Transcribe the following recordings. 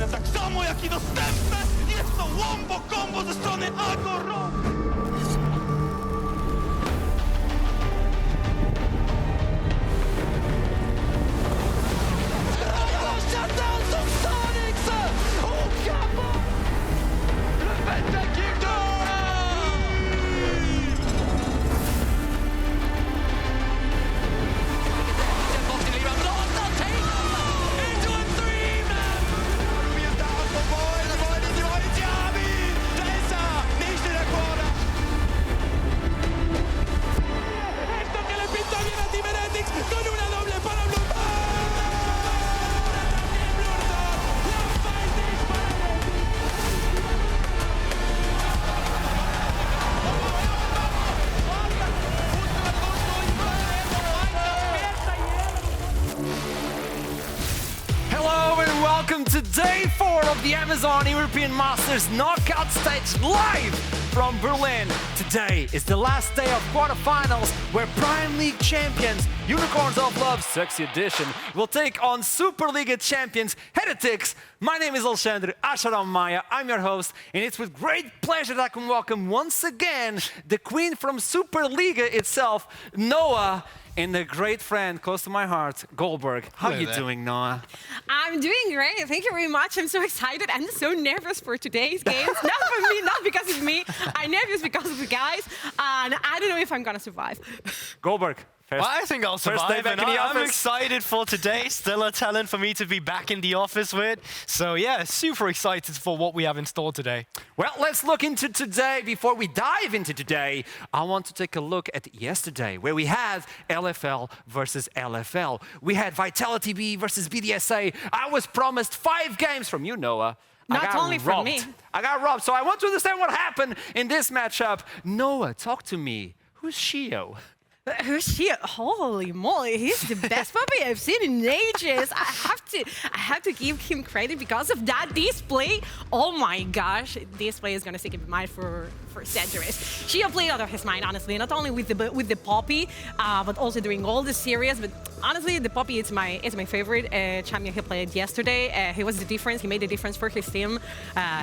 Tak samo jak i dostępne jest to wombo combo ze strony Agoro. Welcome to day 4 of the Amazon European Masters knockout stage live from Berlin. Today is the last day of quarterfinals where Prime League champions Unicorns of Love Sexy Edition will take on Superliga champions Heretics. My name is Alexandre Asharam-Maya, I'm your host, and it's with great pleasure that I can welcome once again the queen from Superliga itself, Noah, and a great friend close to my heart, Goldberg. How are you doing, Noah? I'm doing great. Thank you very much. I'm so excited and so nervous for today's games. Not for me, not because of me. I'm nervous because of the guys, and I don't know if I'm gonna survive. Goldberg. Well, I think I'll survive, and I'm excited for today. Still a talent for me to be back in the office with. So yeah, super excited for what we have in store today. Well, let's look into today. Before we dive into today, I want to take a look at yesterday, where we had LFL versus LFL. We had Vitality B versus BDSA. I was promised 5 games from you, Noah. Not only from me. I got robbed, so I want to understand what happened in this matchup. Noah, talk to me. Who's Shio? Who's she? Holy moly, he's the best puppy I've seen in ages. I have to give him credit because of that display. Oh my gosh, display is gonna stick in mind for centuries. She played out of his mind, honestly, not only with the Poppy, but also during all the series. But honestly, the Poppy is my favorite champion he played yesterday. He was the difference. He made the difference for his team.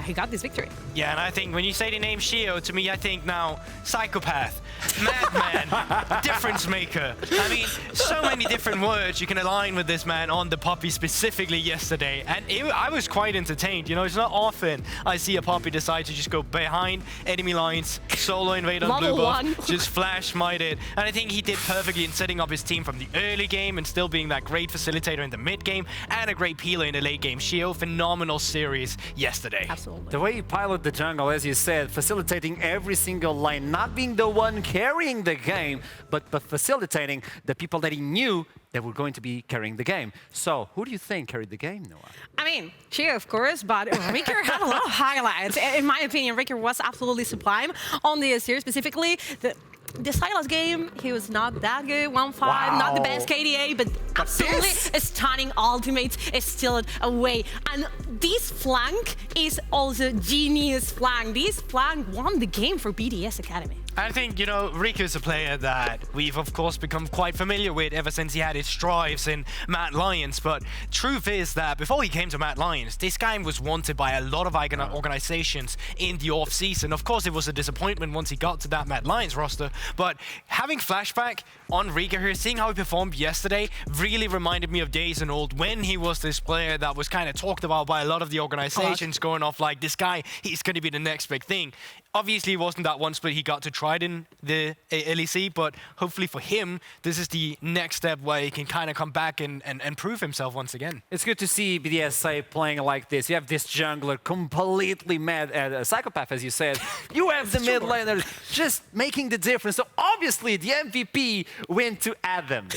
He got this victory. Yeah, and I think when you say the name Shio, to me, I think now psychopath, madman, difference maker. I mean, so many different words you can align with this man on the Poppy specifically yesterday, and I was quite entertained. You know, it's not often I see a Poppy decide to just go behind enemy lines, solo invade on blue buff, just flash smite it. And I think he did perfectly in setting up his team from the early game and still being that great facilitator in the mid game and a great peeler in the late game. Shio, phenomenal series yesterday. Absolutely. The way he piloted the jungle, as you said, facilitating every single lane, not being the one carrying the game, but facilitating the people that he knew that were going to be carrying the game. So, who do you think carried the game, Noah? I mean, Shio, of course, but FLICKR had a lot of highlights. In my opinion, FLICKR was absolutely sublime on the series, specifically the Silas game. He was not that good, 1-5, not the best KDA, but absolutely a stunning ultimate is still away. And this flank is also genius flank. This flank won the game for BDS Academy. I think, you know, Riku is a player that we've, of course, become quite familiar with ever since he had his strives in Mad Lions. But truth is that before he came to Mad Lions, this guy was wanted by a lot of organizations in the off-season. Of course, it was a disappointment once he got to that Mad Lions roster. But having flashback on Riku here, seeing how he performed yesterday, really reminded me of days and old when he was this player that was kind of talked about by a lot of the organizations, going off like, this guy, he's going to be the next big thing. Obviously, it wasn't that once, but he got to try it in the LEC, but hopefully for him, this is the next step where he can kind of come back and prove himself once again. It's good to see BDSA playing like this. You have this jungler completely mad at a psychopath, as you said. You have the mid laner just making the difference. So obviously, the MVP went to Adam.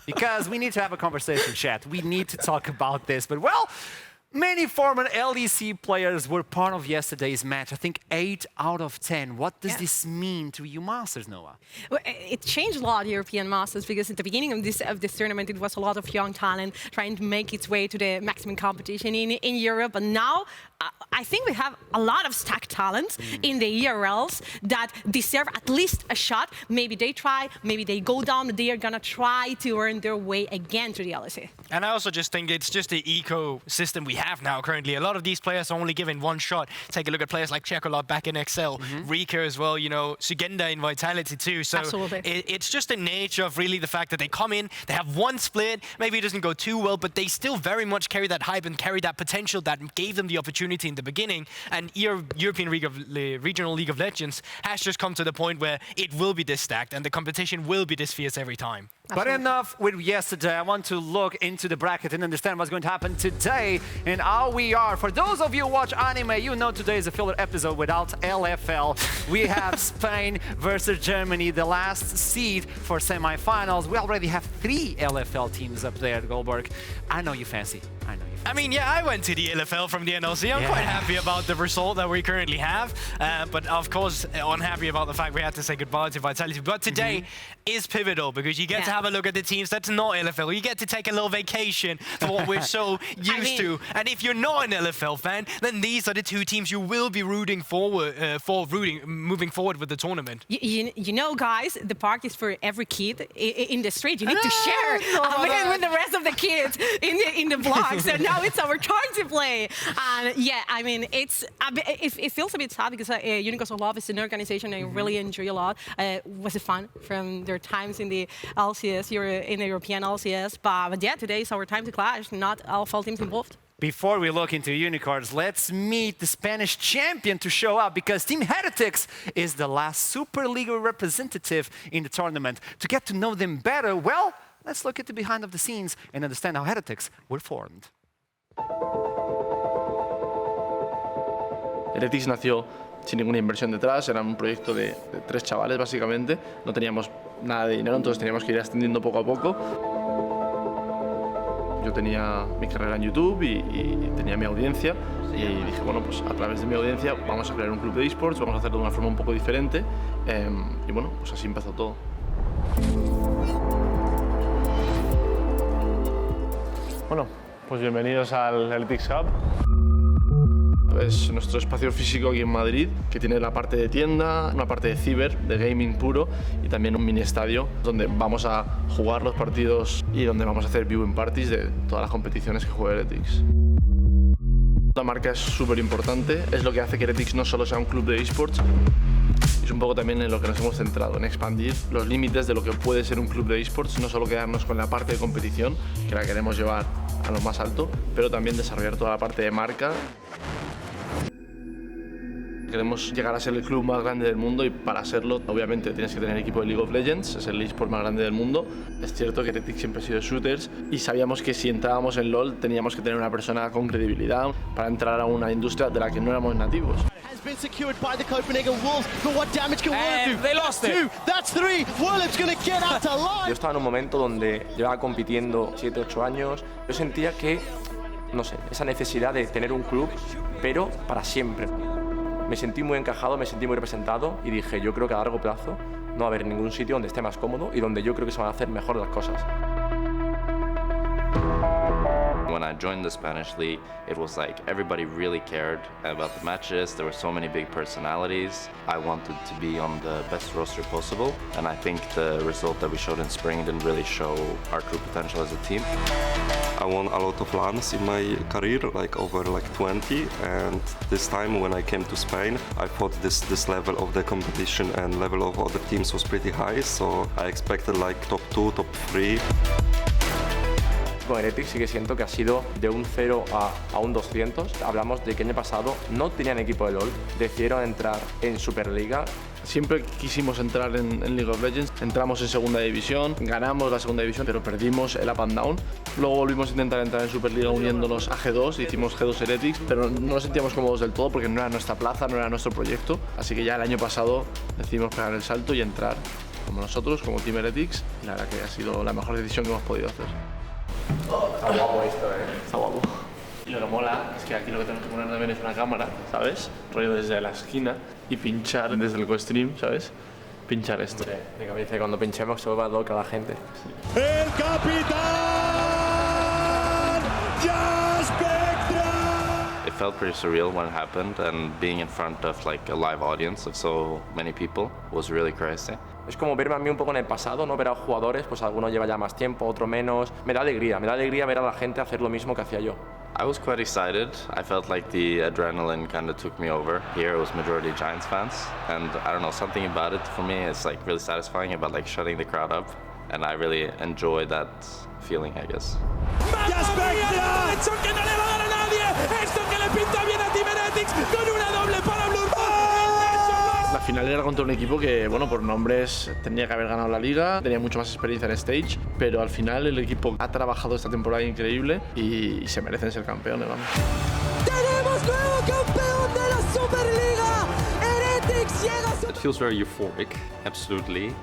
Because we need to have a conversation, chat. We need to talk about this. But well, many former LEC players were part of yesterday's match. I think 8 out of 10. What does this mean to you Masters, Noah? Well, it changed a lot, European Masters, because at the beginning of this tournament, it was a lot of young talent trying to make its way to the maximum competition in Europe. And now, I think we have a lot of stacked talent in the ERLs that deserve at least a shot. Maybe they try, maybe they go down, but they are going to try to earn their way again to the LEC. And I also just think it's just the ecosystem we have now currently. A lot of these players are only given one shot. Take a look at players like Chekolot back in XL, Rika as well, you know, Sugenda in Vitality too. So it's just the nature of really the fact that they come in, they have one split, maybe it doesn't go too well, but they still very much carry that hype and carry that potential that gave them the opportunity in the beginning. And European Regional League of Legends has just come to the point where it will be this stacked and the competition will be this fierce every time. But enough with yesterday. I want to look into the bracket and understand what's going to happen today and how we are. For those of you who watch anime, you know today is a filler episode without LFL. We have Spain versus Germany, the last seed for semifinals. We already have 3 LFL teams up there, Goldberg. I know you fancy. I know you fancy. I mean, yeah, I went to the LFL from the NLC. I'm quite happy about the result that we currently have. But of course, unhappy about the fact we had to say goodbye to Vitality. But today is pivotal because you get to have a look at the teams that's not LFL. You get to take a little vacation to what we're so used to. And if you're not an LFL fan, then these are the 2 teams you will be rooting forward moving forward with the tournament. You know, guys, the park is for every kid in the street. You need to share with the rest of the kids in the block. So now it's our turn to play. And yeah, I mean, it feels a bit sad because Unicorns of Love is an organization I really enjoy a lot. Was it fun from their times in the LCS, in the European LCS. But yeah, today is our time to clash. Not all full teams involved. Before we look into Unicorns, let's meet the Spanish champion to show up because Team Heretics is the last Super League representative in the tournament. To get to know them better, well, let's look at the behind of the scenes and understand how Heretics were formed. Heretics nació sin ninguna inversión detrás, era un proyecto de 3 chavales básicamente, no teníamos nada de dinero, entonces teníamos que ir ascendiendo poco a poco. Yo tenía mi carrera en YouTube y tenía mi audiencia y dije, bueno, pues a través de mi audiencia vamos a crear un club de esports, vamos a hacerlo de una forma un poco diferente y bueno, pues así empezó todo. Bueno, pues bienvenidos al Heretics Hub. Es nuestro espacio físico aquí en Madrid, que tiene la parte de tienda, una parte de ciber, de gaming puro y también un mini estadio donde vamos a jugar los partidos y donde vamos a hacer viewing parties de todas las competiciones que juega Heretics. La marca es súper importante, es lo que hace que Heretics no solo sea un club de esports, es un poco también en lo que nos hemos centrado, en expandir los límites de lo que puede ser un club de esports, no solo quedarnos con la parte de competición, que la queremos llevar a lo más alto, pero también desarrollar toda la parte de marca. Queremos llegar a ser el club más grande del mundo y para serlo, obviamente, tienes que tener equipo de League of Legends, es el eSport más grande del mundo. Es cierto que Heretics siempre ha sido shooters y sabíamos que si entrábamos en LoL teníamos que tener una persona con credibilidad para entrar a una industria de la que no éramos nativos. Been secured by the Copenhagen Wolves, but what damage can Wolves do? They lost That's 2, that's 3. Wolves gonna get out alive. Yo estaba en un momento donde llevaba compitiendo 7, 8 años. Yo sentía que, no sé, esa necesidad de tener un club, pero para siempre. Me sentí muy encajado, me sentí muy representado y dije, yo creo que a largo plazo no va a haber ningún sitio donde esté más cómodo y donde yo creo que se van a hacer mejor las cosas. When I joined the Spanish League, it was like everybody really cared about the matches. There were so many big personalities. I wanted to be on the best roster possible, and I think the result that we showed in spring didn't really show our true potential as a team. I won a lot of LANs in my career, like over 20, and this time when I came to Spain, I thought this level of the competition and level of other teams was pretty high, so I expected like top 2, top 3. Con Heretics sí que siento que ha sido de un 0 a un 200. Hablamos de que el año pasado no tenían equipo de LoL, decidieron entrar en Superliga. Siempre quisimos entrar en League of Legends, entramos en segunda división, ganamos la segunda división, pero perdimos el up and down. Luego volvimos a intentar entrar en Superliga uniéndonos a G2, hicimos G2 Heretics, pero no nos sentíamos cómodos del todo porque no era nuestra plaza, no era nuestro proyecto. Así que ya el año pasado decidimos pegar el salto y entrar como nosotros, como Team Heretics. Y la verdad que ha sido la mejor decisión que hemos podido hacer. Está guapo esto, Está guapo. Y lo que mola es que aquí lo que tenemos que poner también es una cámara, ¿sabes? Rollo desde la esquina y pinchar desde el co-stream, ¿sabes? Pinchar esto. De cabeza, cuando pinchemos se vuelva loca la gente. El capitán Jackspektra. It felt pretty surreal when it happened, and being in front of like a live audience of so many people was really crazy. Es como verme a mí un poco en el pasado, ¿no? Ver a jugadores, pues alguno lleva ya más tiempo, otro menos. Me da alegría ver a la gente hacer lo mismo que hacía yo. I was quite excited. I felt like the adrenaline kind of took me over. Here it was majority Giants fans, and I don't know, something about it for me is like really satisfying about like shutting the crowd up, and I really enjoy that feeling, I guess. Jackspektra! ¡Esto que no le va a dar a nadie! ¡Esto que le pinta bien a Team Heretics con una doble para bluerzor! La final era contra un equipo que, bueno, por nombres tenía que haber ganado la liga, tenía mucho más experiencia en stage, pero al final el equipo ha trabajado esta temporada increíble y se merecen ser campeones, vamos. ¡Tenemos nuevo campeón de la Superliga! ¡Heretics llega a su... It feels very euphoric, absolutely.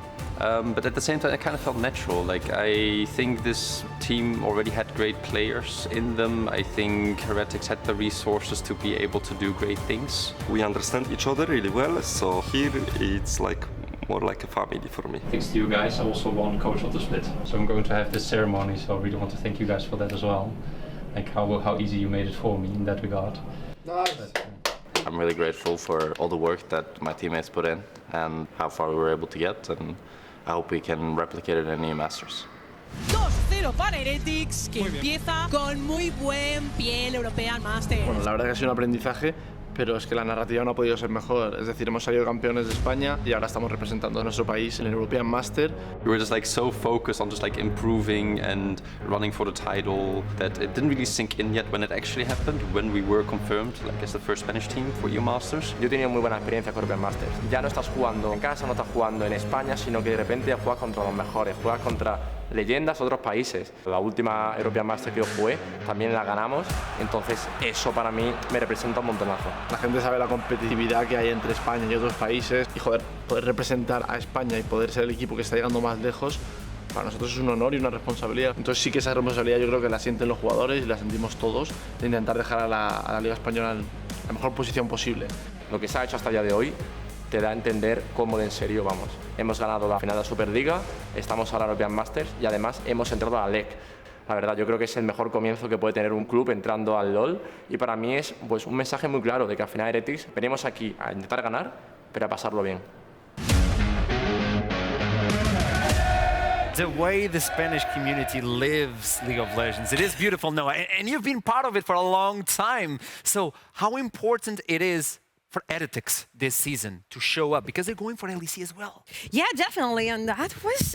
But at the same time, it kind of felt natural. Like, I think this team already had great players in them. I think Heretics had the resources to be able to do great things. We understand each other really well, so here it's like more like a family for me. Thanks to you guys, I also won Coach of the Split. So I'm going to have this ceremony, so I really want to thank you guys for that as well. Like how easy you made it for me in that regard. I'm really grateful for all the work that my teammates put in and how far we were able to get, and I hope we can replicate it in any Masters. 2-0 para Heretics, que empieza con muy buen pie el European Masters. Bueno, la verdad que ha sido un aprendizaje, pero es que la narrativa no ha podido ser mejor. Es decir, hemos salido campeones de España y ahora estamos representando a nuestro país en el European Master. We were just like so focused on just like improving and running for the title that it didn't really sink in yet when it actually happened, when we were confirmed like as the first Spanish team for EU Masters. Yo he tenido muy buena experiencia con European Masters. Ya no estás jugando en casa, no estás jugando en España, sino que de repente juegas contra los mejores, juegas contra leyendas de otros países. La última European Masters que yo jugué también la ganamos, entonces eso para mí me representa un montonazo. La gente sabe la competitividad que hay entre España y otros países y joder, poder representar a España y poder ser el equipo que está llegando más lejos, para nosotros es un honor y una responsabilidad. Entonces sí que esa responsabilidad yo creo que la sienten los jugadores y la sentimos todos, de intentar dejar a la Liga Española en la mejor posición posible. Lo que se ha hecho hasta el día de hoy te da a entender cómo de en serio vamos. Hemos ganado la final de la Superliga, estamos ahora en European Masters y además hemos entrado a la LEC. La verdad, yo creo que es el mejor comienzo que puede tener un club entrando al LoL y para mí es pues, un mensaje muy claro de que al final Heretics venimos aquí a intentar ganar, pero a pasarlo bien. The way the Spanish community lives League of Legends, it is beautiful, Noah, and you've been part of it for a long time. So how important it is for Heretics this season to show up, because they're going for LEC as well. Yeah, definitely, and that was,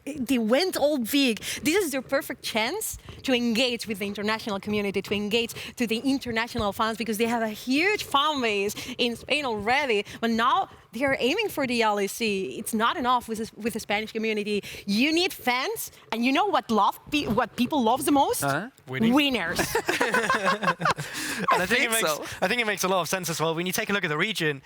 they went all big. This is their perfect chance to engage with the international community, to engage to the international fans, because they have a huge fan base in Spain already, but now they are aiming for the LEC. It's not enough with the Spanish community. You need fans, and you know what people love the most? Winners. And I think it makes a lot of sense as well. When you take a look at the region,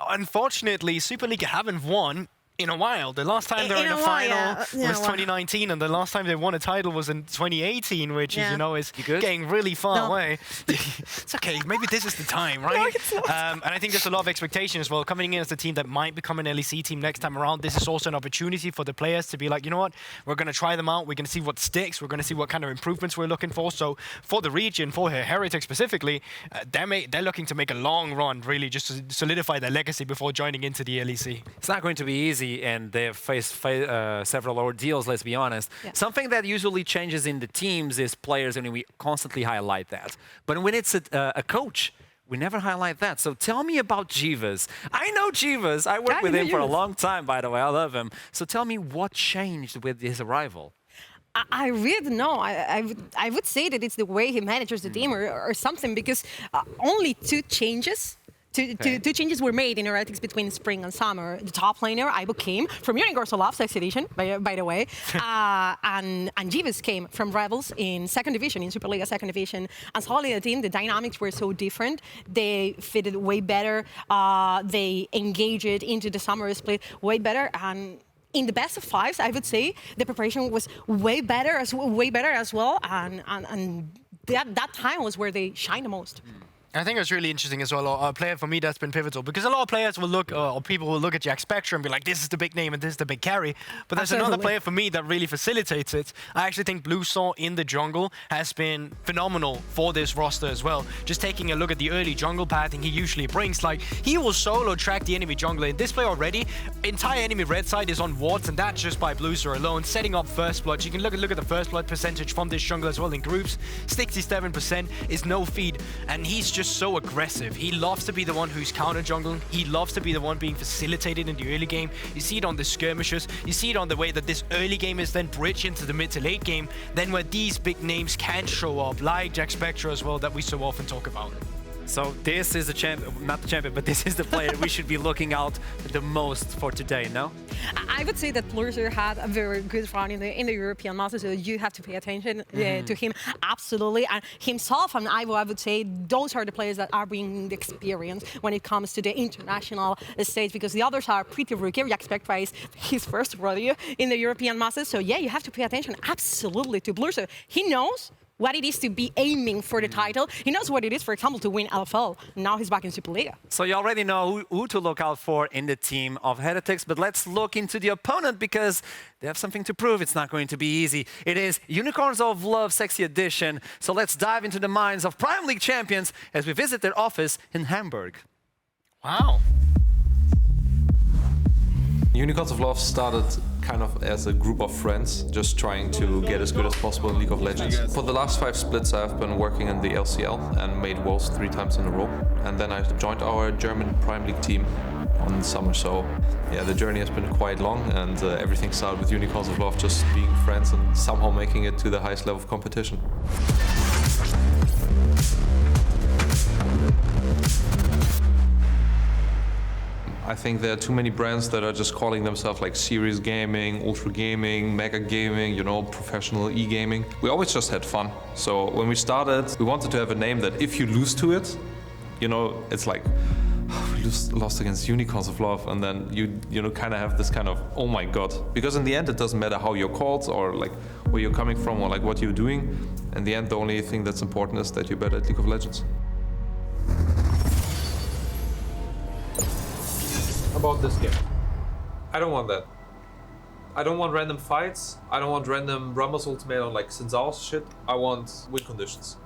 unfortunately, Super League haven't won in a while. The last time they were in a final was 2019, and the last time they won a title was in 2018, which is, you know, is getting really far away. It's okay, maybe this is the time, right? No, it's not. And I think there's a lot of expectation as well. Coming in as the team that might become an LEC team next time around, this is also an opportunity for the players to be like, you know what, we're going to try them out, we're going to see what sticks, we're going to see what kind of improvements we're looking for. So for the region, for Heretics specifically, they're looking to make a long run, really, just to solidify their legacy before joining into the LEC. It's not going to be easy, and they've faced several ordeals, let's be honest. Yeah. Something that usually changes in the teams is players, and we constantly highlight that. But when it's a coach, we never highlight that. So tell me about Jivas. I know Jivas. I worked with him for a long time, by the way. I love him. So tell me what changed with his arrival. I really don't know. I would say that it's the way he manages the team or something, because only two changes were made in Heretics between spring and summer. The top laner, Ivo, came from Universal Love Sex Edition, by the way, and Jivas came from Rebels in second division, in Superliga second division. And suddenly the team, the dynamics were so different. They fitted way better. They engaged into the summer split way better. And in the best of fives, I would say the preparation was way better as well. And that time was where they shined the most. I think it's really interesting as well, a player for me that's been pivotal, because a lot of players will look, or people will look at Jackspektra and be like, this is the big name and this is the big carry. But there's another player for me that really facilitates it. I actually think bluerzor in the jungle has been phenomenal for this roster as well. Just taking a look at the early jungle pathing he usually brings, like, he will solo track the enemy jungler. In this play already, entire enemy red side is on wards, and that's just by bluerzor alone, setting up first blood. You can look at the first blood percentage from this jungle as well in groups. 67% is no feed, and he's just so aggressive. He loves to be the one who's counter jungling. He loves to be the one being facilitated in the early game. You see it on the skirmishes. You see it on the way that this early game is then bridged into the mid to late game. Then where these big names can show up, like Jackspektra as well, that we so often talk about. So this is the champion, not the champion, but this is the player we should be looking out the most for today, no? I would say that bluerzor had a very good run in the European Masters, so you have to pay attention to him, absolutely. And himself and Ivo, I would say, those are the players that are bringing the experience when it comes to the international stage, because the others are pretty rookie. Jackspektra is his first rodeo in the European Masters, so yeah, you have to pay attention absolutely to bluerzor. He knows what it is to be aiming for the title. He knows what it is, for example, to win LFL. Now he's back in Superliga. So you already know who to look out for in the team of Heretics, but let's look into the opponent, because they have something to prove. It's not going to be easy. It is Unicorns of Love Sexy Edition. So let's dive into the minds of Prime League champions as we visit their office in Hamburg. Wow. Unicorns of Love started kind of as a group of friends, just trying to get as good as possible in League of Legends. For the last 5 splits, I've been working in the LCL and made Worlds 3 times in a row. And then I joined our German Prime League team on summer. So yeah, the journey has been quite long, and everything started with Unicorns of Love just being friends and somehow making it to the highest level of competition. I think there are too many brands that are just calling themselves like serious gaming, ultra gaming, mega gaming, you know, professional e-gaming. We always just had fun. So when we started, we wanted to have a name that if you lose to it, you know, it's like, oh, we lost against Unicorns of Love, and then you know, kind of have this kind of, oh my god. Because in the end, it doesn't matter how you're called or like where you're coming from or like what you're doing. In the end, the only thing that's important is that you're better at League of Legends. About this game, I don't want that. I don't want random fights. I don't want random Rumbles ultimate on like Sinzal's shit. I want win conditions.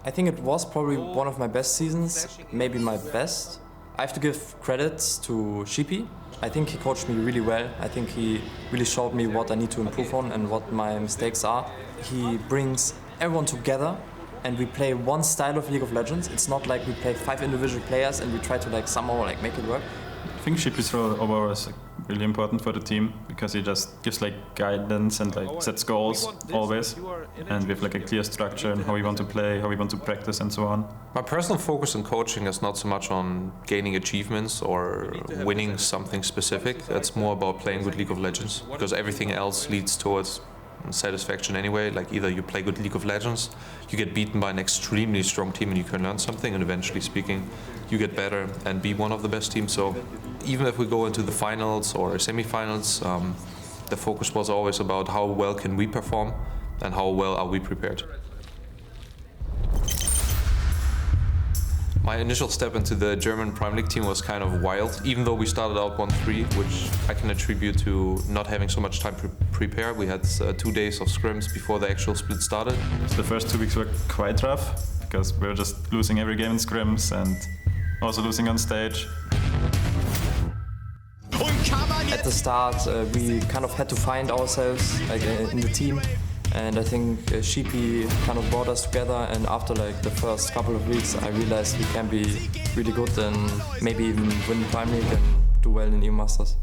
I think it was probably one of my best seasons, maybe my best. I have to give credits to Sheepy. I think he coached me really well. I think he really showed me what I need to improve on and what my mistakes are. He brings everyone together and we play one style of League of Legends. It's not like we play 5 individual players and we try to like somehow like make it work. I think Sheepy's role overall is like really important for the team, because he just gives like guidance and like sets goals always, and we have like a clear structure and how we want to play, how we want to practice and so on. My personal focus in coaching is not so much on gaining achievements or winning something specific. It's more about playing good League of Legends, because everything else leads towards satisfaction anyway. Like either you play good League of Legends, you get beaten by an extremely strong team and you can learn something, and eventually speaking you get better and be one of the best teams. So even if we go into the finals or semi-finals, the focus was always about how well can we perform and how well are we prepared. My initial step into the German Prime League team was kind of wild, even though we started out 1-3, which I can attribute to not having so much time to prepare. We had 2 days of scrims before the actual split started. So the first 2 weeks were quite rough, because we were just losing every game in scrims and also losing on stage. At the start, we kind of had to find ourselves like in the team. And I think Sheepy kind of brought us together, and after like the first couple of weeks I realized we can be really good and maybe even win the Prime League and do well in EU Masters.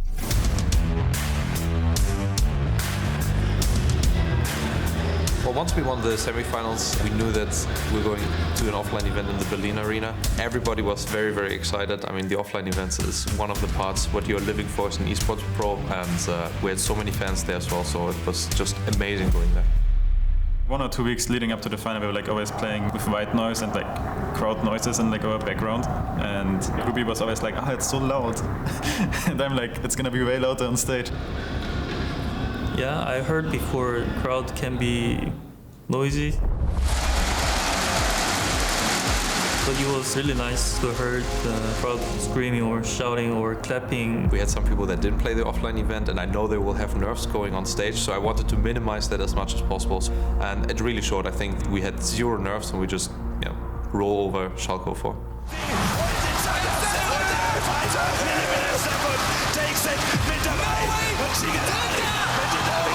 Well, once we won the semi-finals, we knew that we were going to an offline event in the Berlin arena. Everybody was very, very excited. I mean, the offline events is one of the parts what you're living for as an esports pro, and we had so many fans there as well, so it was just amazing going there. 1 or 2 weeks leading up to the final, we were like always playing with white noise and like crowd noises in like our background, and Ruby was always like, it's so loud. And I'm like, it's gonna be way louder on stage. Yeah, I heard before crowd can be noisy. but it was really nice to hear the crowd screaming or shouting or clapping. We had some people that didn't play the offline event, and I know they will have nerves going on stage, so I wanted to minimize that as much as possible. And it really showed. I think we had 0 nerves, and we just roll over Schalke 4. Takes it mit dabei und Shiganari mit dem Nami.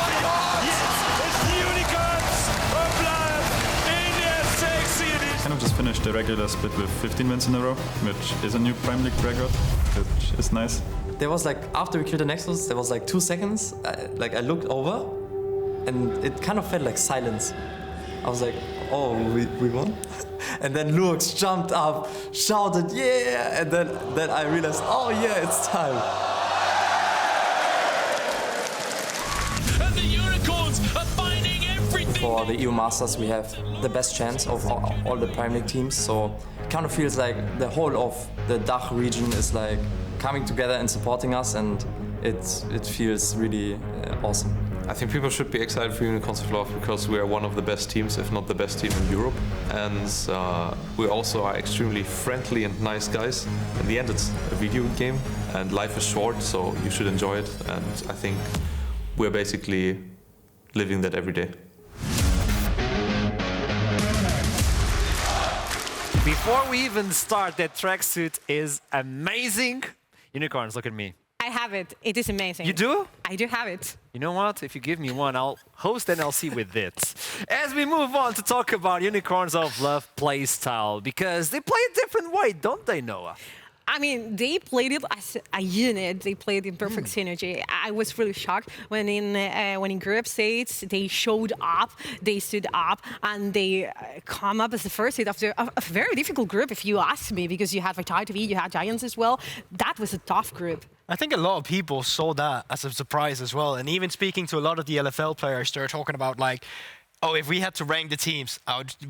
Jetzt ist Unicorns und bleibt in der Sex-Series. Kind of just finished the regular split with 15 wins in a row, which is a new Prime League record, which is nice. There was like, after we killed the Nexus, there was like 2 seconds, I looked over, and it kind of felt like silence. I was like, oh, we won? And then Lurox jumped up, shouted, yeah! And then I realized, oh yeah, it's time. And the Unicorns are finding everything. For the EU Masters, we have the best chance of all the Prime League teams, so it kind of feels like the whole of the DACH region is like coming together and supporting us, and it feels really awesome. I think people should be excited for Unicorns of Love because we are one of the best teams, if not the best team in Europe. And we also are extremely friendly and nice guys. In the end, it's a video game and life is short, so you should enjoy it. And I think we're basically living that every day. Before we even start, that tracksuit is amazing. Unicorns, look at me. I have it. It is amazing. You do? I do have it. You know what? If you give me one, I'll host NLC with it. As we move on to talk about Unicorns of Love playstyle, because they play a different way, don't they, Noah? I mean, they played it as a unit. They played in perfect synergy. I was really shocked when in group states they showed up, they stood up, and they come up as the first seed after a very difficult group, if you ask me, because you had Vitality, you had Giants as well. That was a tough group. I think a lot of people saw that as a surprise as well. And even speaking to a lot of the LFL players, they're talking about like, oh, if we had to rank the teams,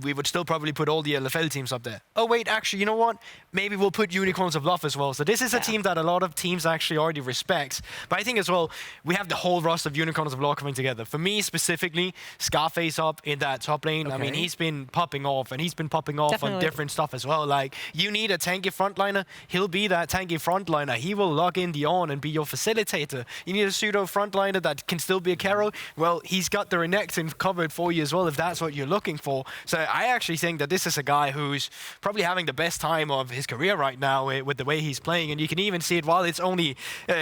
we would still probably put all the LFL teams up there. Oh, wait, actually, you know what? Maybe we'll put Unicorns of Love as well. So this is a team that a lot of teams actually already respect. But I think as well, we have the whole roster of Unicorns of Love coming together. For me specifically, Scarface up in that top lane. Okay. I mean, he's been popping off, and he's been popping off on different stuff as well. Like, you need a tanky frontliner, he'll be that tanky frontliner. He will log in the on and be your facilitator. You need a pseudo frontliner that can still be a carry. Well, he's got the Renekton covered for you as well, if that's what you're looking for. So I actually think that this is a guy who's probably having the best time of his career right now with the way he's playing. And you can even see it while it's only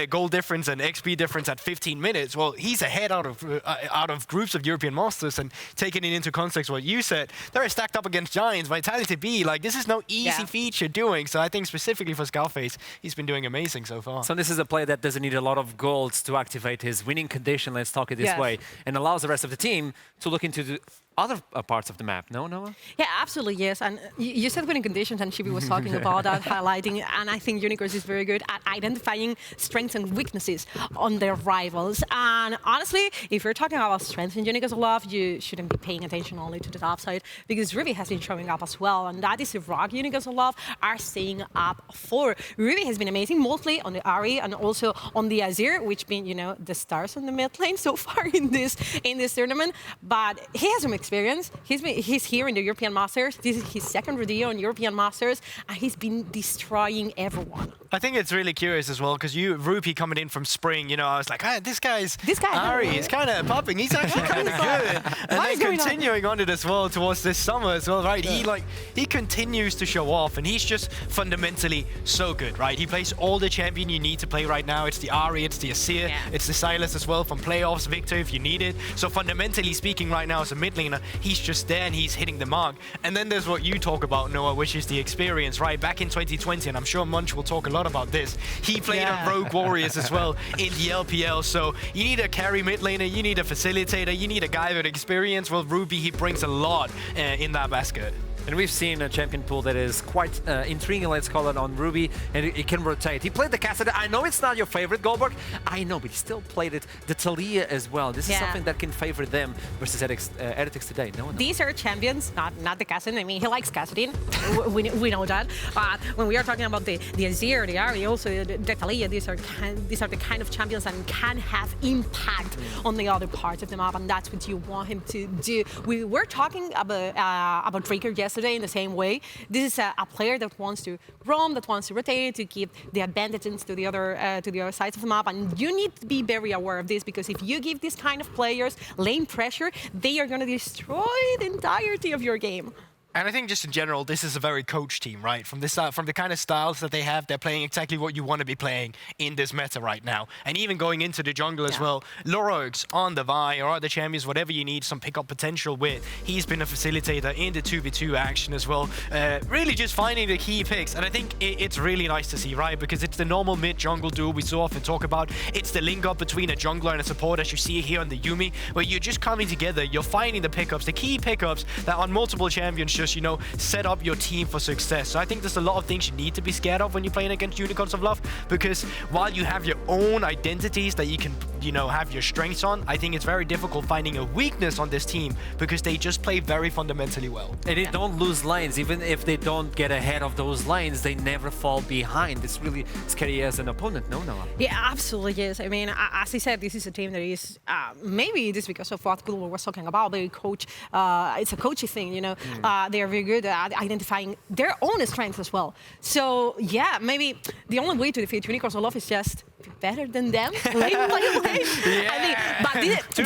goal difference and XP difference at 15 minutes. Well, he's ahead out of groups of European Masters. And taking it into context what you said, they're stacked up against Giants, Vitality B. Like, this is no easy feat you're doing. So I think specifically for Scarface, he's been doing amazing so far. So this is a player that doesn't need a lot of golds to activate his winning condition, let's talk it this way, and allows the rest of the team to look into the other parts of the map, no, Noah? Yeah, absolutely, yes. And you said winning conditions, and Shibi was talking about that, highlighting, and I think Unicorns is very good at identifying strengths and weaknesses on their rivals. And honestly, if you're talking about strengths in Unicorns of Love, you shouldn't be paying attention only to the top side, because Ruby has been showing up as well, and that is the rock Unicorns of Love are staying up for. Ruby has been amazing, mostly on the Ahri and also on the Azir, which been, you know, the stars on the mid lane so far in this tournament. But he has some experience. He's here in the European Masters. This is his second rodeo in European Masters, and he's been destroying everyone. I think it's really curious as well, because Ruby coming in from spring, you know, I was like, this guy Ari is kind of popping. He's actually kind of good. And then continuing on it as well towards this summer as well, right? He continues to show off, and he's just fundamentally so good, right? He plays all the champion you need to play right now. It's the Ari, it's the Asir, it's the Silas as well from playoffs, Viktor if you need it. So fundamentally speaking right now as a mid laner, he's just there and he's hitting the mark. And then there's what you talk about, Noah, which is the experience, right? Back in 2020, and I'm sure Munch will talk a lot about this, he played on Rogue Warriors as well in the LPL. So you need a carry mid laner, you need a facilitator, you need a guy with experience. Well, Ruby, he brings a lot in that basket. And we've seen a champion pool that is quite intriguing, let's call it, on Ruby, and it can rotate. He played the Kalsita. I know it's not your favorite, Goldberg. I know, but he still played it. The Talia as well. This is something that can favor them versus Heretics today. No, these are champions, not the Kassadin. I mean, he likes Kassadin. we know that. But when we are talking about the Azir, the Ahri, also the Talia, these are the kind of champions that can have impact on the other parts of the map, and that's what you want him to do. We were talking about Breaker yesterday, yesterday in the same way. This is a player that wants to roam, that wants to rotate, to keep the advantages to the other sides of the map. And you need to be very aware of this, because if you give these kind of players lane pressure, they are going to destroy the entirety of your game. And I think just in general, this is a very coached team, right? From the kind of styles that they have, they're playing exactly what you want to be playing in this meta right now. And even going into the jungle as well, Lurox on the Vi or other champions, whatever you need some pickup potential with, he's been a facilitator in the 2v2 action as well. Really just finding the key picks. And I think it's really nice to see, right? Because it's the normal mid-jungle duel we so often talk about. It's the link up between a jungler and a support, as you see here on the Yuumi, where you're just coming together, you're finding the pickups, the key pickups that on multiple champions just, you know, set up your team for success. So I think there's a lot of things you need to be scared of when you're playing against Unicorns of Love, because while you have your own identities that you can, you know, have your strengths on, I think it's very difficult finding a weakness on this team, because they just play very fundamentally well. And they don't lose lanes. Even if they don't get ahead of those lanes, they never fall behind. It's really scary as an opponent, no, Noah? Yeah, absolutely is. I mean, as I said, this is a team that is, maybe it is because of what Gulliver was talking about, they coach, it's a coachy thing, you know. They are very good at identifying their own strengths as well. So yeah, maybe the only way to defeat Unicorns of Love is just be better than them lane by lane. I think, but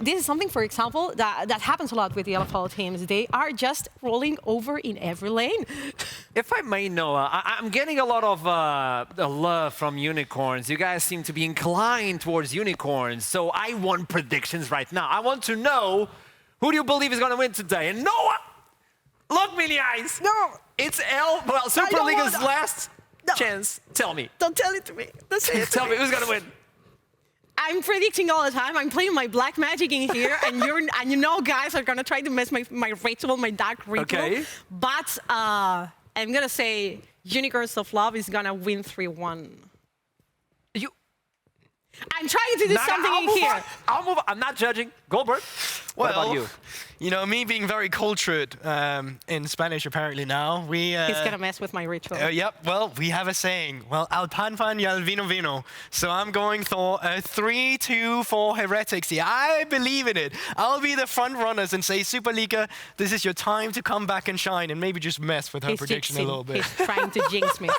this is something, for example, that happens a lot with the LFL teams. They are just rolling over in every lane. If I may, Noah, I'm getting a lot of love from Unicorns. You guys seem to be inclined towards Unicorns. So I want predictions right now. I want to know, who do you believe is going to win today? And Noah, look me in the eyes. No. It's Super League's last chance. Tell me. Don't tell it to me. Don't say it to Tell me, who's going to win? I'm predicting all the time. I'm playing my black magic in here, and you know, guys are gonna try to mess my ritual, my dark ritual. Okay. But I'm gonna say Unicorns of Love is gonna win 3-1. I'm trying to do something in here. I'll move on. I'm not judging. Goldberg, what about you? You know, me being very cultured in Spanish apparently now, He's gonna mess with my ritual. Yep, well, we have a saying. Well, al pan pan y al vino vino. So I'm going for a 3-2 for Heretics here. I believe in it. I'll be the front runners and say, Super League, this is your time to come back and shine, and maybe just mess with her prediction a little bit. He's trying to jinx me.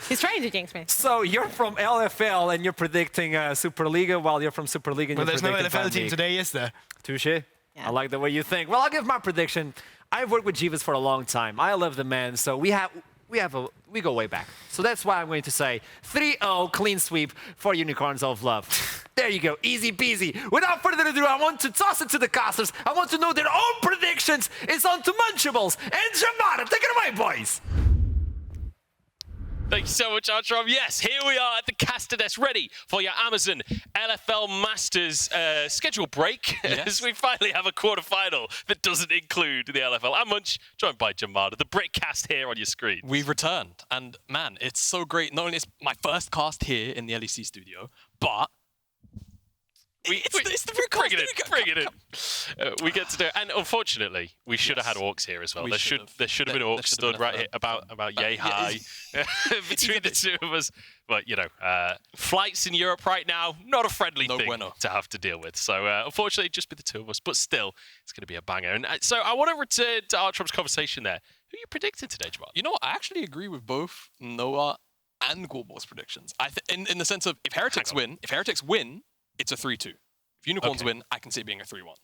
He's trying to jinx me. So you're from LFL and you're predicting Super League, while you're from Super League and you're predicting there's no LFL team today, is there? Touché. Yeah. I like the way you think. Well, I'll give my prediction. I've worked with Jivas for a long time. I love the man, so we go way back. So that's why I'm going to say 3-0 clean sweep for Unicorns of Love. There you go, easy peasy. Without further ado, I want to toss it to the casters. I want to know their own predictions. It's on to Munchables and Jamada. Take it away, boys. Thank you so much, Artrom. Yes, here we are at the caster desk, ready for your Amazon LFL Masters schedule break. Yes. As we finally have a quarterfinal that doesn't include the LFL. I'm Munch, joined by Jamada, the Brickcast here on your screen. We've returned, and man, it's so great. Not only is my first cast here in the LEC studio, but it's the bring it in. We get to do it. And unfortunately, we should have had orcs here as well. There should have been orcs stood right here about yay high between the two of us. But, you know, flights in Europe right now, not a friendly thing to have to deal with. So, unfortunately, just be the two of us. But still, it's going to be a banger. And so I want to return to Artrom's conversation there. Who are you predicting today, Jamal? You know what? I actually agree with both Noah and Goldberg's predictions. In the sense of, if Heretics win, it's a 3-2. If Unicorns win, I can see it being a 3-1.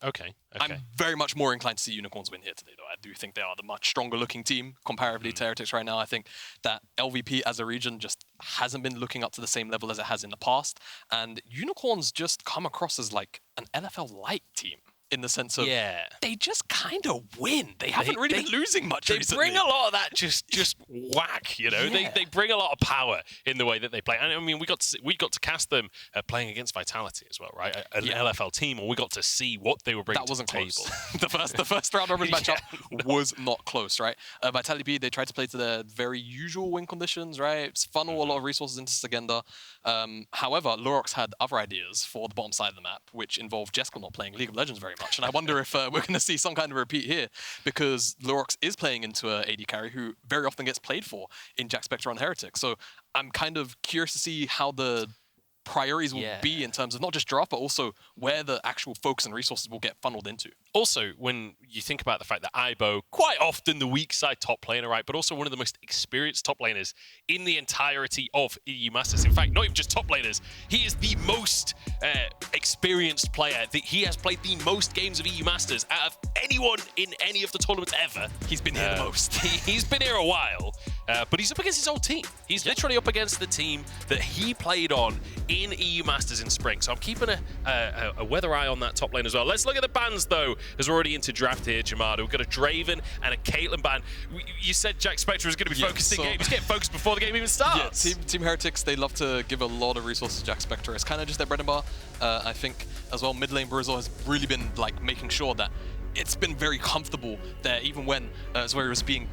Okay. I'm very much more inclined to see Unicorns win here today, though. I do think they are the much stronger looking team comparatively to Heretics right now. I think that LVP as a region just hasn't been looking up to the same level as it has in the past. And Unicorns just come across as like an LFL light team. In the sense of, they just kind of win. They haven't really been losing much recently. They bring a lot of that just whack, you know. Yeah. They bring a lot of power in the way that they play. And I mean, we got to cast them playing against Vitality as well, right? An LFL team, and we got to see what they were bringing to the table. the first round robin matchup was not close, right? Vitality B, they tried to play to their very usual win conditions, right? Funnel a lot of resources into Sagenda. However, Lurox had other ideas for the bottom side of the map, which involved Jeskel not playing League of Legends very much. And I wonder if we're going to see some kind of repeat here, because Lurox is playing into a AD carry who very often gets played for in Jackspektra on Heretics. So I'm kind of curious to see how the priorities will be in terms of not just draft, but also where the actual focus and resources will get funneled into. Also, when you think about the fact that Aibo, quite often the weak side top laner, right, but also one of the most experienced top laners in the entirety of EU Masters. In fact, not even just top laners, he is the most experienced player. He has played the most games of EU Masters out of anyone in any of the tournaments ever. He's been here the most. He's been here a while, but he's up against his old team. He's literally up against the team that he played on in EU Masters in spring. So I'm keeping a weather eye on that top lane as well. Let's look at the bans, though, as we're already into draft here, Jamada. We've got a Draven and a Caitlyn ban. You said Jackspektra was going to be focused in game. He's getting focused before the game even starts. Yeah, Team Heretics, they love to give a lot of resources to Jackspektra. It's kind of just their bread and butter. I think as well, mid lane bluerzor has really been like making sure that it's been very comfortable that even when Zwyroo was being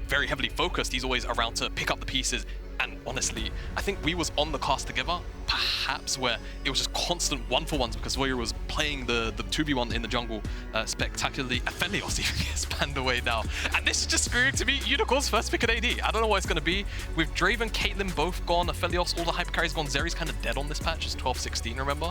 very heavily focused, he's always around to pick up the pieces. And honestly, I think we was on the cast together, perhaps where it was just constant 1-for-1s because Zwyroo was playing the 2v1 in the jungle spectacularly. Aphelios even gets banned away now. And this is just screaming to me Unicorn's first pick at AD. I don't know what it's going to be. With Draven, Caitlyn both gone, Aphelios, all the hyper carries gone. Zeri's kind of dead on this patch. It's 12-16, remember?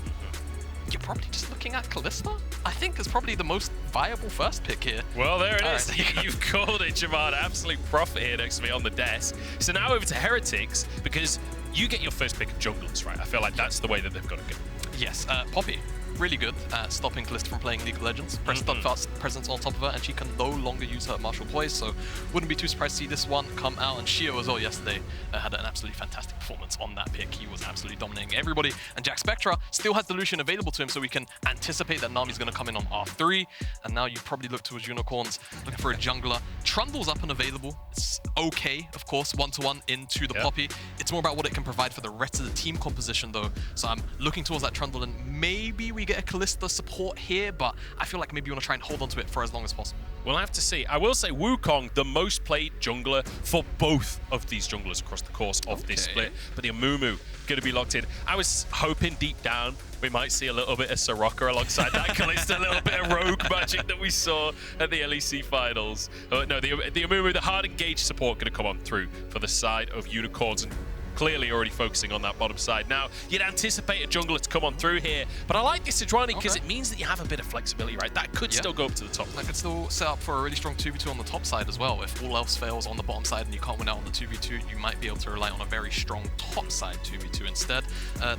You're probably just looking at Kalista. I think is probably the most viable first pick here. Well, there it is. Right. You've called it, Jamada. Absolute profit here next to me on the desk. So now over to Heretics, because you get your first pick of junglers, right? I feel like that's the way that they've got to go. Yes, Poppy. Really good at stopping Kalista from playing League of Legends. Press steadfast presence on top of her, and she can no longer use her martial poise, so wouldn't be too surprised to see this one come out. And Shio as well yesterday had an absolutely fantastic performance on that pick. He was absolutely dominating everybody. And Jackspektra still has the Lucian available to him, so we can anticipate that Nami's going to come in on R3. And now you probably look towards Unicorns, looking for a jungler. Trundle's up and available. It's okay, of course, 1-to-1 into the Poppy. It's more about what it can provide for the rest of the team composition, though. So I'm looking towards that Trundle, and maybe we get a Kalista support here, but I feel like maybe you want to try and hold on to it for as long as possible. We'll have to see. I will say Wukong, the most played jungler for both of these junglers across the course of this split, but the Amumu going to be locked in. I was hoping deep down we might see a little bit of Soraka alongside that Kalista, a little bit of rogue magic that we saw at the LEC finals. No, the Amumu, the hard engaged support going to come on through for the side of Unicorns, and clearly already focusing on that bottom side. Now, you'd anticipate a jungler to come on through here, but I like this Sejuani because it means that you have a bit of flexibility, right? That could still go up to the top. That could still set up for a really strong 2v2 on the top side as well. If all else fails on the bottom side and you can't win out on the 2v2, you might be able to rely on a very strong top side 2v2 instead.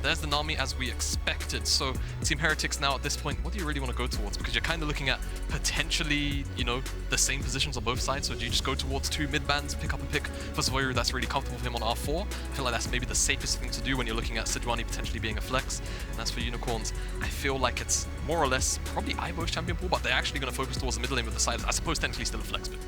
There's the Nami as we expected. So Team Heretics now at this point, what do you really want to go towards? Because you're kind of looking at potentially, you know, the same positions on both sides. So do you just go towards two mid bans, pick up a pick for Zwyroo that's really comfortable for him on R4? I feel like that's maybe the safest thing to do when you're looking at Sejuani potentially being a flex. And as for Unicorns, I feel like it's more or less probably Aibo's champion pool, but they're actually going to focus towards the middle lane with the Silas. I suppose technically still a flex pick.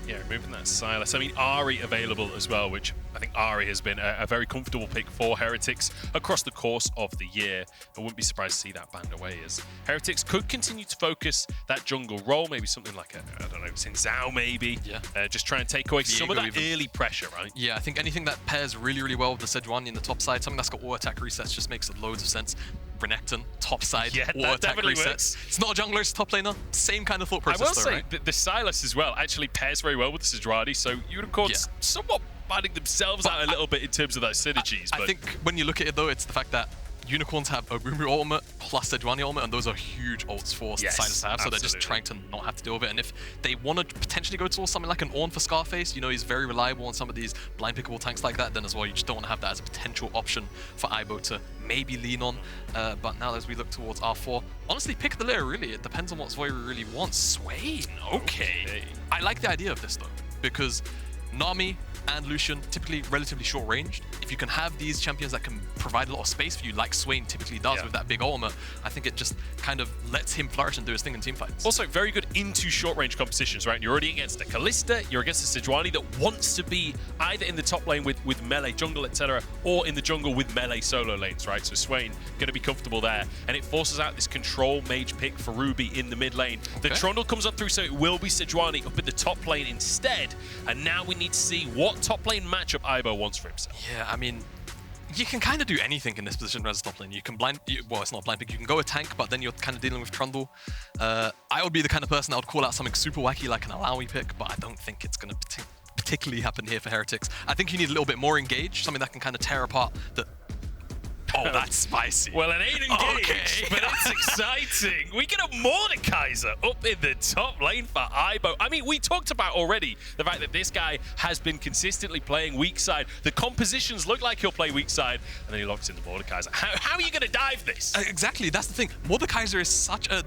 Yeah, removing that Silas. I mean, Ahri available as well, which I think Ahri has been a very comfortable pick for Heretics across the course of the year. I wouldn't be surprised to see that banned away, as Heretics could continue to focus that jungle role, maybe something like, I don't know, Xin Zhao maybe. Yeah. Just try and take away some of that early pressure, right? Yeah, I think anything that pairs really, really well with the Sejuani in the top side, something that's got auto attack resets just makes loads of sense. Renekton, top side, auto attack resets. Works. It's not a jungler, it's a top laner. Same kind of thought process. I will say, right? the Silas as well actually pairs very well with the Sejuani, so Unicorns somewhat finding themselves out a little bit in terms of that synergies. I think when you look at it though, it's the fact that Unicorns have a Amumu ultimate plus Sejuani ultimate, and those are huge ults for Silas to have, so they're just trying to not have to deal with it. And if they want to potentially go towards something like an Ornn for Scarface, you know, he's very reliable on some of these blind pickable tanks like that, then as well, you just don't want to have that as a potential option for Aibo to maybe lean on. But now as we look towards R4, honestly, pick the layer, really. It depends on what Zwyroo really wants. Swain, okay. I like the idea of this, though, because Nami and Lucian, typically relatively short ranged. If you can have these champions that can provide a lot of space for you, like Swain typically does with that big ultimate, I think it just kind of lets him flourish and do his thing in team fights. Also, very good into short range compositions, right? You're already against a Kalista, you're against a Sejuani that wants to be either in the top lane with melee jungle, etc., or in the jungle with melee solo lanes, right? So Swain going to be comfortable there, and it forces out this control mage pick for Ruby in the mid lane. The Trundle comes up through, so it will be Sejuani up in the top lane instead, and now we need to see what top lane matchup Aibo wants for himself. Yeah, I mean, you can kind of do anything in this position as top lane. You can well, it's not blind pick. You can go a tank, but then you're kind of dealing with Trundle. I would be the kind of person that would call out something super wacky like an Alawi pick, but I don't think it's going to particularly happen here for Heretics. I think you need a little bit more engage, something that can kind of tear apart the Oh, that's spicy. Well, it ain't engaged, but it's exciting. We get a Mordekaiser up in the top lane for Aibo. I mean, we talked about already the fact that this guy has been consistently playing weak side. The compositions look like he'll play weak side, and then he locks into Mordekaiser. How are you going to dive this? Exactly, that's the thing. Mordekaiser is such a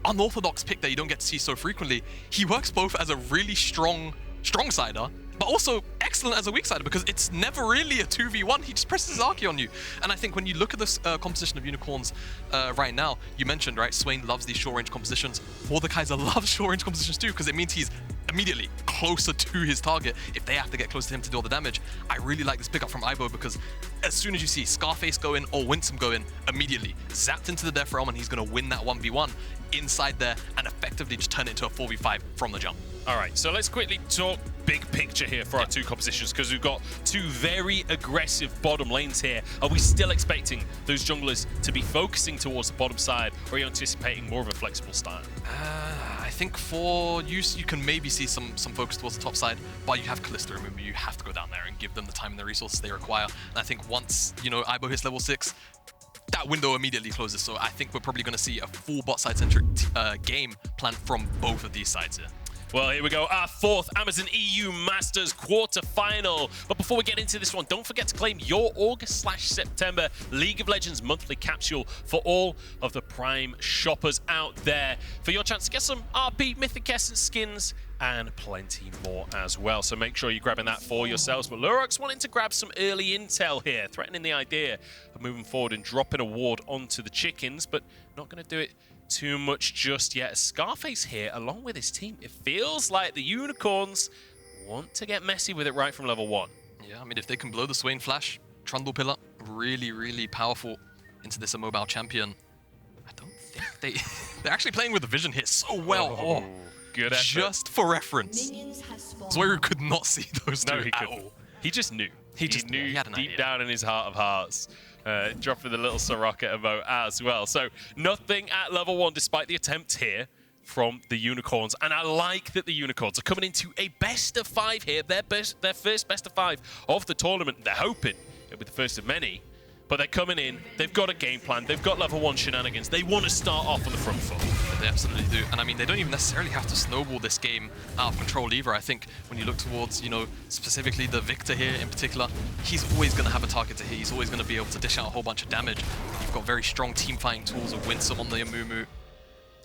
unorthodox pick that you don't get to see so frequently. He works both as a really strong sider, but also excellent as a weak sider because it's never really a 2v1. He just presses his Archie on you. And I think when you look at this composition of unicorns right now, you mentioned, right, Swain loves these short range compositions. Mordekaiser loves short range compositions too because it means he's immediately closer to his target if they have to get close to him to do all the damage. I really like this pickup from Aibo because as soon as you see Scarface go in or Winsome go in, immediately zapped into the Death Realm and he's going to win that 1v1 inside there and effectively just turn it into a 4v5 from the jump. All right, so let's quickly talk big picture here for our two compositions because we've got two very aggressive bottom lanes here. Are we still expecting those junglers to be focusing towards the bottom side, or are you anticipating more of a flexible style? I think for use, you can maybe see some focus towards the top side, but you have Kalista, remember, you have to go down there and give them the time and the resources they require. And I think once, you know, Aibo hits level 6, that window immediately closes. So I think we're probably going to see a full bot side centric game plan from both of these sides here. Well, here we go, our fourth Amazon EU Masters quarterfinal. But before we get into this one, don't forget to claim your August/September League of Legends monthly capsule for all of the Prime shoppers out there for your chance to get some RP Mythic Essence skins and plenty more as well. So make sure you're grabbing that for yourselves. But Lurox wanting to grab some early intel here, threatening the idea of moving forward and dropping a ward onto the chickens, but not going to do it too much just yet. Scarface here, along with his team. It feels like the Unicorns want to get messy with it right from level 1. Yeah, I mean, if they can blow the Swain flash, Trundle pillar, really, really powerful into this immobile champion. I don't think they're actually playing with the vision here so well. Oh, good effort. Just for reference, Zwyroo could not see those two at all. He just knew. He knew he had an deep idea. down in his heart of hearts. Dropping the little Soraka emote as well. So nothing at level 1 despite the attempt here from the Unicorns. And I like that the Unicorns are coming into a best of 5 here. Their first best of 5 of the tournament. They're hoping it'll be the first of many. But they're coming in, they've got a game plan, they've got level 1 shenanigans. They want to start off on the front foot. They absolutely do. And I mean, they don't even necessarily have to snowball this game out of control either. I think when you look towards, you know, specifically the Viktor here in particular, he's always going to have a target to hit. He's always going to be able to dish out a whole bunch of damage. You've got very strong team fighting tools of Winsome on the Amumu.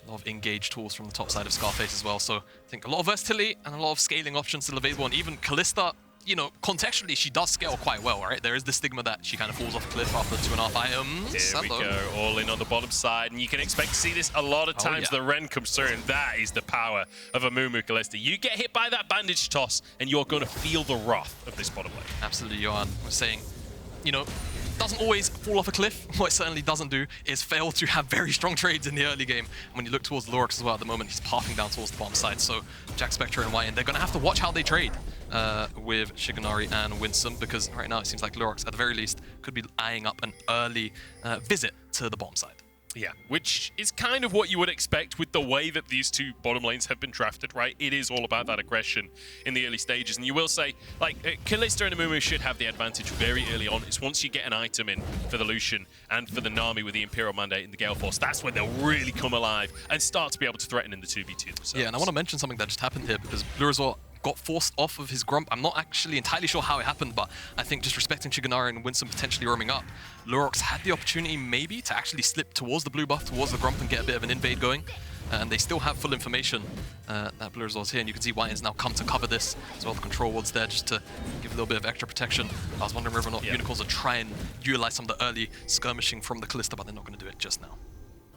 A lot of engaged tools from the top side of Scarface as well. So I think a lot of versatility and a lot of scaling options still available. And even Kalista, you know, contextually, she does scale quite well, right? There is the stigma that she kind of falls off a cliff after 2.5 items. Here we go, all in on the bottom side, and you can expect to see this a lot of times. Yeah. The Ren comes through, and that is the power of Amumu Kalista. You get hit by that bandage toss, and you're going to feel the wrath of this bottom lane. Absolutely, Johan was saying, you know, doesn't always fall off a cliff. What it certainly doesn't do is fail to have very strong trades in the early game. And when you look towards Lurox as well at the moment, he's pathing down towards the bottom side. So Jackspektra and whiteinn, they're going to have to watch how they trade with Shiganari and Winsome, because right now it seems like Lurox, at the very least, could be eyeing up an early visit to the bottom side. Yeah, which is kind of what you would expect with the way that these two bottom lanes have been drafted, right? It is all about that aggression in the early stages. And you will say, like, Kalista and Amumu should have the advantage very early on. It's once you get an item in for the Lucian and for the Nami with the Imperial Mandate and the Gale Force, that's when they'll really come alive and start to be able to threaten in the 2v2 themselves. Yeah, and I want to mention something that just happened here, because bluerzor got forced off of his Grump. I'm not actually entirely sure how it happened, but I think just respecting Shiganari and Winsome potentially roaming up, Lurox had the opportunity maybe to actually slip towards the blue buff, towards the Grump, and get a bit of an invade going. And they still have full information that bluerzor's here, and you can see whiteinn's now come to cover this as well. The control ward's there just to give a little bit of extra protection. I was wondering whether or not Unicorns would try and utilize some of the early skirmishing from the Kalista, but they're not going to do it just now.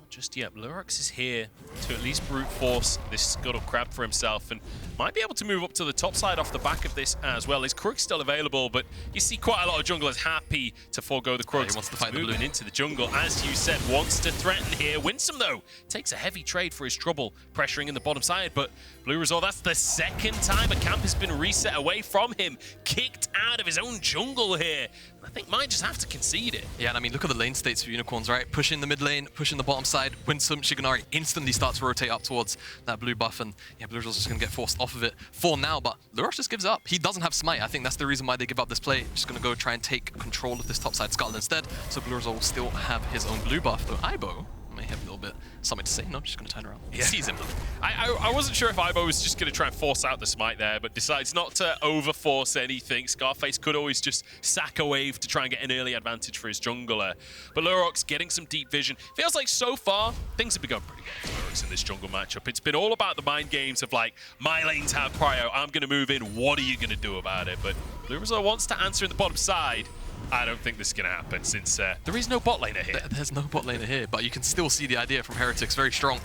Just yet. Lurox is here to at least brute force this Scuttle Crab for himself and might be able to move up to the top side off the back of this as well. His Crook's still available, but you see quite a lot of junglers happy to forego the Crooks. He wants to fight the blue into the jungle, as you said, wants to threaten here. Winsome, though, takes a heavy trade for his trouble, pressuring in the bottom side, but bluerzor, that's the second time a camp has been reset away from him, kicked out of his own jungle here. I think might just have to concede it. Yeah, and I mean, look at the lane states for Unicorns, right? Pushing the mid lane, pushing the bottom side. side, Winsome, Shiganari instantly starts to rotate up towards that blue buff, and yeah, bluerzor's just going to get forced off of it for now, but Lurox just gives up. He doesn't have smite. I think that's the reason why they give up this play. Just going to go try and take control of this topside scuttle instead, so bluerzor will still have his own blue buff, though Aibo may have a little bit something to say. No, just going to turn around. He sees him though. I wasn't sure if Aibo was just going to try and force out the smite there, but decides not to over-force anything. Scarface could always just sack a wave to try and get an early advantage for his jungler. But Lurox getting some deep vision. Feels like so far, things have been going pretty good for Lurox in this jungle matchup. It's been all about the mind games of like, my lanes have prio, I'm going to move in, what are you going to do about it? But bluerzor wants to answer in the bottom side. I don't think this is going to happen since there is no bot laner here. There's no bot laner here, but you can still see the idea from Heretics very strong.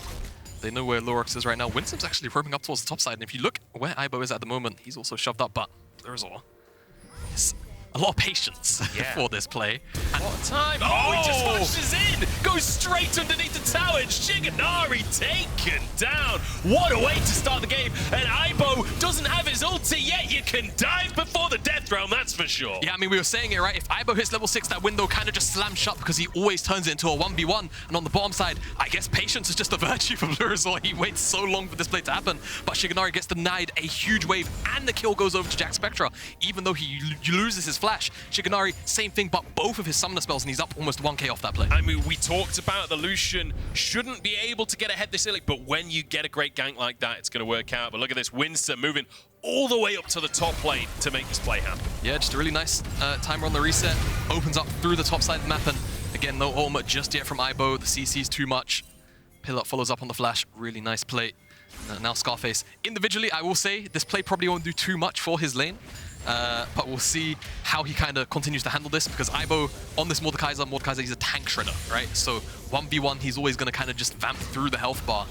They know where Lurox is right now. Winsome's actually roaming up towards the top side, and if you look where Aibo is at the moment, he's also shoved up, but bluerzor is a lot of patience for this play. What time? Oh, he just flashes in! Goes straight underneath the tower, and Shiganari taken down. What a way to start the game, and Aibo doesn't have his ulti yet. You can dive before the death realm, that's for sure. Yeah, I mean, we were saying it, right? If Aibo hits level 6, that window kind of just slams shut because he always turns it into a 1v1. And on the bottom side, I guess patience is just a virtue for bluerzor. He waits so long for this play to happen, but Shiganari gets denied a huge wave, and the kill goes over to Jackspektra, even though he loses his flash. Shiganari, same thing, but both of his summoner spells, and he's up almost 1k off that play. I mean, we talked about the Lucian shouldn't be able to get ahead this early, but when you get a great gank like that, it's going to work out. But look at this, Winsome moving all the way up to the top lane to make this play happen. Yeah, just a really nice timer on the reset. Opens up through the top side of the map, and again, no ultimate just yet from Aibo. The CC's too much. Pillar follows up on the flash. Really nice play. Now Scarface. Individually, I will say, this play probably won't do too much for his lane. But we'll see how he kind of continues to handle this, because Aibo on this Mordekaiser, he's a tank shredder, right? So 1v1, he's always going to kind of just vamp through the health bar.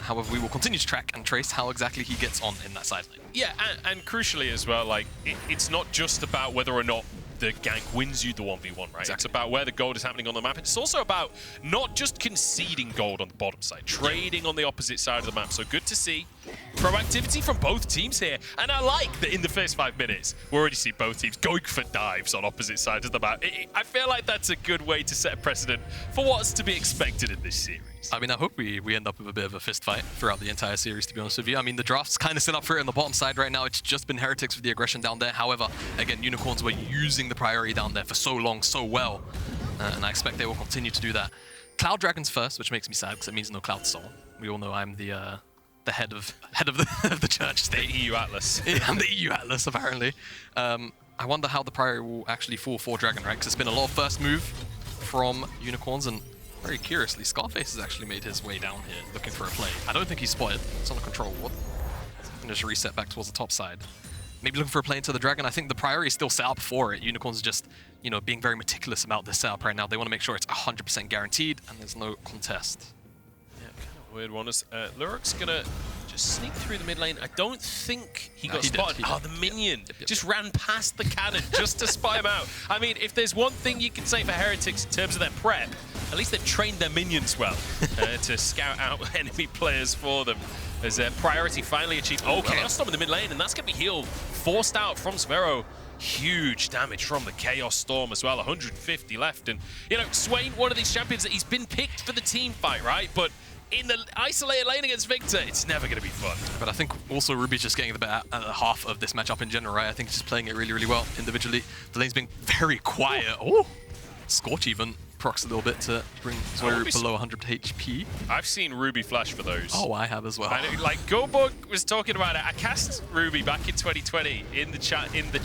However, we will continue to track and trace how exactly he gets on in that side lane. Yeah, and crucially as well, like, it's not just about whether or not the gank wins you the 1v1, right? Exactly. It's about where the gold is happening on the map. It's also about not just conceding gold on the bottom side, trading on the opposite side of the map. So good to see proactivity from both teams here. And I like that in the first 5 minutes, we already see both teams going for dives on opposite sides of the map. I feel like that's a good way to set a precedent for what's to be expected in this series. I mean, I hope we end up with a bit of a fist fight throughout the entire series, to be honest with you. I mean, the draft's kind of set up for it on the bottom side right now. It's just been Heretics with the aggression down there. However, again, Unicorns were using the priority down there for so long, so well. And I expect they will continue to do that. Cloud Dragon's first, which makes me sad because it means no Cloud Soul. We all know I'm the head of the church state. The EU Atlas. Yeah, I'm the EU Atlas, apparently. I wonder how the priority will actually fall for Dragon, right? Because it's been a lot of first move from Unicorns, and very curiously, Scarface has actually made his way down here looking for a play. I don't think he's spotted. It's on a control ward. And just reset back towards the top side. Maybe looking for a play into the Dragon. I think the priority is still set up for it. Unicorns are just, you know, being very meticulous about this setup right now. They want to make sure it's 100% guaranteed and there's no contest. Yeah, kind of weird one. Lurox gonna just sneak through the mid lane. I don't think he got spotted. Oh, the minion just ran past the cannon just to spy him out. I mean, if there's one thing you can say for Heretics in terms of their prep, at least they've trained their minions well to scout out enemy players for them. As their priority finally achieved. Oh, Chaos Storm in the mid lane, and that's going to be healed. Forced out from Zwyroo. Huge damage from the Chaos Storm as well. 150 left. And, you know, Swain, one of these champions that he's been picked for the team fight, right? But in the isolated lane against Viktor, it's never going to be fun. But I think also Ruby's just getting the better half of this matchup in general, right? I think he's just playing it really, really well individually. The lane's being very quiet. Oh, Scorch even procs a little bit to bring Zwyroo below 100 HP. I've seen Ruby flash for those. Oh, I have as well. And like Goldberg was talking about it. I cast Ruby back in 2020 in the China, in the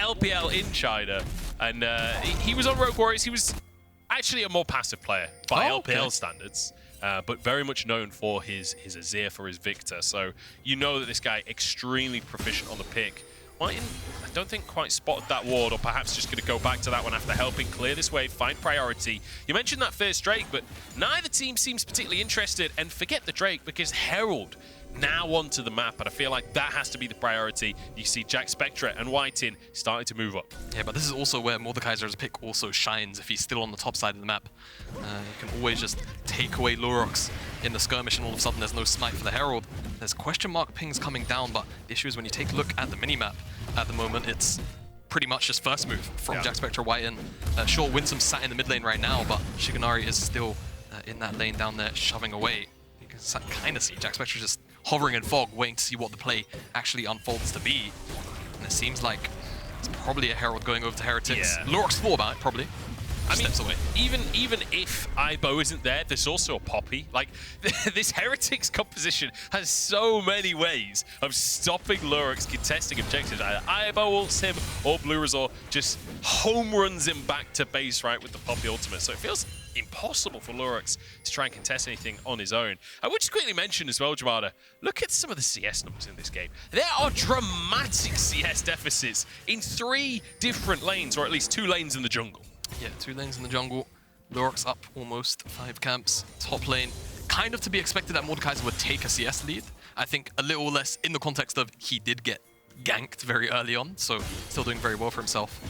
LPL in China, and he was on Rogue Warriors. He was actually a more passive player by LPL standards. But very much known for his Azir, for his Viktor. So you know that this guy extremely proficient on the pick. whiteinn, I don't think quite spotted that ward, or perhaps just going to go back to that one after helping clear this wave, find priority. You mentioned that first Drake, but neither team seems particularly interested, and forget the Drake, because Herald now onto the map, and I feel like that has to be the priority. You see Jackspektra and whiteinn starting to move up. Yeah, but this is also where Mordekaiser's pick also shines if he's still on the top side of the map. You can always just take away Lurox in the skirmish, and all of a sudden there's no smite for the Herald. There's question mark pings coming down, but the issue is when you take a look at the minimap at the moment, it's pretty much just first move from Jackspektra whiteinn. Sure, Winsome sat in the mid lane right now, but Shiganari is still in that lane down there, shoving away. You can kind of see Jackspektra just hovering in fog, waiting to see what the play actually unfolds to be. And it seems like it's probably a Herald going over to Heretics. Yeah. Lurox thought about it, probably. I mean, Steps away. even if Ibo isn't there, there's also a Poppy. Like, this Heretics composition has so many ways of stopping Lurox contesting objectives. Either Ibo ults him or bluerzor just home runs him back to base, right, with the Poppy ultimate. So it feels impossible for Lurox to try and contest anything on his own. I would just quickly mention as well, Jamada, look at some of the CS numbers in this game. There are dramatic CS deficits in 3 different lanes, or at least 2 lanes in the jungle. Yeah, 2 lanes in the jungle. Lurox up almost 5 camps. Top lane, kind of to be expected that Mordekaiser would take a CS lead. I think a little less in the context of he did get ganked very early on, so still doing very well for himself.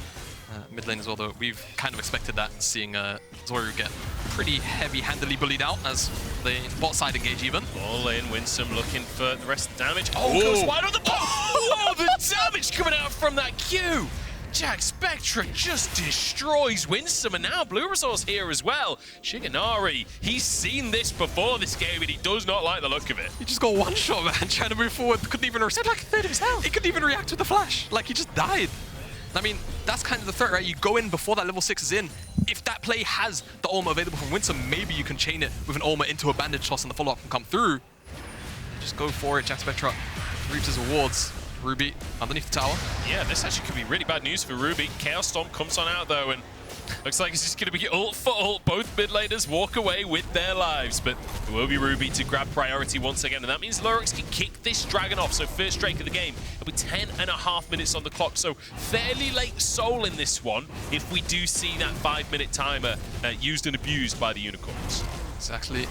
Mid lane as well, though, we've kind of expected that, seeing Zwyroo get pretty heavy-handedly bullied out as the bot side engage even. All in, Winsome looking for the rest of the damage. Oh, goes wide on the bot! Oh, the damage coming out from that Q! Jackspektra just destroys Winsome, and now bluerzor's here as well. Shiganari, he's seen this before this game, and he does not like the look of it. He just got one shot, man, trying to move forward. Couldn't even react. Like a third of his health. He couldn't even react with the flash. Like, he just died. I mean, that's kind of the threat, right? You go in before that level 6 is in. If that play has the Ulma available from Winsome, maybe you can chain it with an Ulma into a bandage toss and the follow-up can come through. Just go for it. Jackspektra reaps his rewards. Ruby underneath the tower. Yeah, this actually could be really bad news for Ruby. Chaos Storm comes on out though, and looks like it's just going to be ult for ult. Both mid laners walk away with their lives, but it will be Ruby to grab priority once again, and that means Lurox can kick this dragon off. So first strike of the game, it'll be 10.5 minutes on the clock, so fairly late soul in this one if we do see that 5-minute timer used and abused by the Unicorns. Exactly.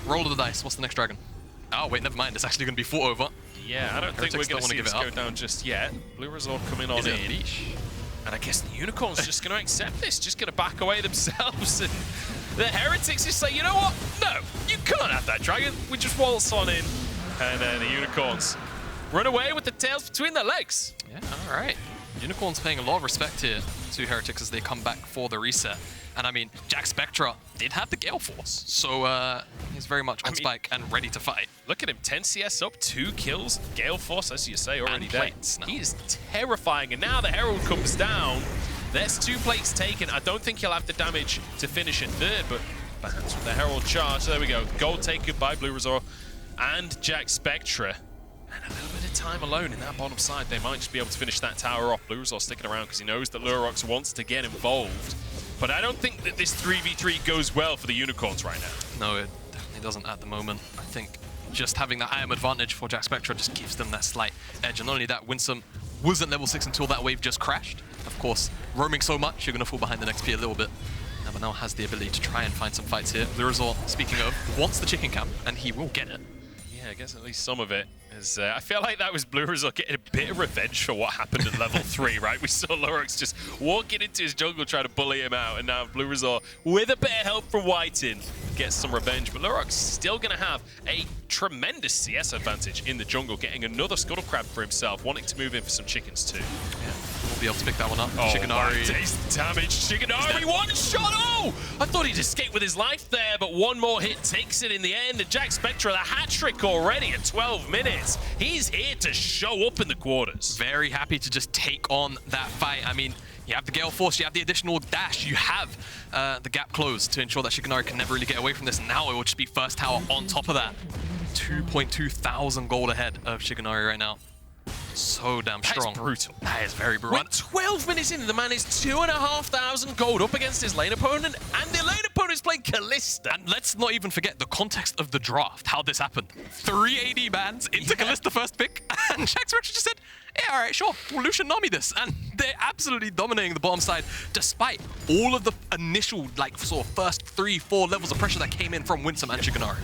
Roll of the dice. What's the next dragon? Oh, wait, never mind. It's actually going to be fought over. Yeah, I don't think we're going to see this go down just yet. bluerzor coming on in. And I guess the Unicorn's just going to accept this, just going to back away themselves. And the Heretics just say, you know what? No, you can't have that dragon. We just waltz on in. And then the Unicorns run away with the tails between their legs. Yeah, all right. Unicorn's paying a lot of respect here to Heretics as they come back for the reset. And I mean, Jackspektra did have the Gale Force, so he's very much on spike and ready to fight. Look at him, 10 CS up, 2 kills, Gale Force, as you say, already there. He is terrifying, and now the Herald comes down. There's 2 plates taken. I don't think he'll have the damage to finish in third, but perhaps with the Herald charge, there we go. Gold taken by bluerzor and Jackspektra. And a little bit of time alone in that bottom side. They might just be able to finish that tower off. bluerzor sticking around because he knows that Lurox wants to get involved. But I don't think that this 3v3 goes well for the Unicorns right now. No, it definitely doesn't at the moment. I think just having that item advantage for Jackspektra just gives them that slight edge. And not only that, Winsome wasn't level 6 until that wave just crashed. Of course, roaming so much, you're going to fall behind the next P a little bit. But now has the ability to try and find some fights here. bluerzor, speaking of, wants the chicken camp, and he will get it. Yeah, I guess at least some of it. I feel like that was bluerzor getting a bit of revenge for what happened at level 3, right? We saw Lurox just walking into his jungle trying to bully him out, and now bluerzor, with a bit of help from whiteinn, gets some revenge. But Lurox still going to have a tremendous CS advantage in the jungle, getting another Scuttle Crab for himself, wanting to move in for some chickens too. Yeah, we'll be able to pick that one up. Oh, Shiganari. Taste damage. Shiganari, one shot. Oh! I thought he'd escape with his life there, but one more hit takes it in the end. And Jackspektra, the hat trick already at 12 minutes. He's here to show up in the quarters. Very happy to just take on that fight. I mean, you have the Gale Force, you have the additional dash, you have the gap closed to ensure that Shiganari can never really get away from this. Now it will just be first tower on top of that. 2.2 thousand gold ahead of Shiganari right now. So damn strong. That's brutal. That is very brutal. We're 12 minutes in, the man is 2,500 gold up against his lane opponent, and the lane opponent is playing Kalista. And let's not even forget the context of the draft, how this happened. 3 AD bans into Kalista first pick, and Jackspektra just said, yeah, all right, sure, we'll Lucian Nami this. And they're absolutely dominating the bottom side, despite all of the initial, like, sort of first 3-4 levels of pressure that came in from Winsome and Shiganari.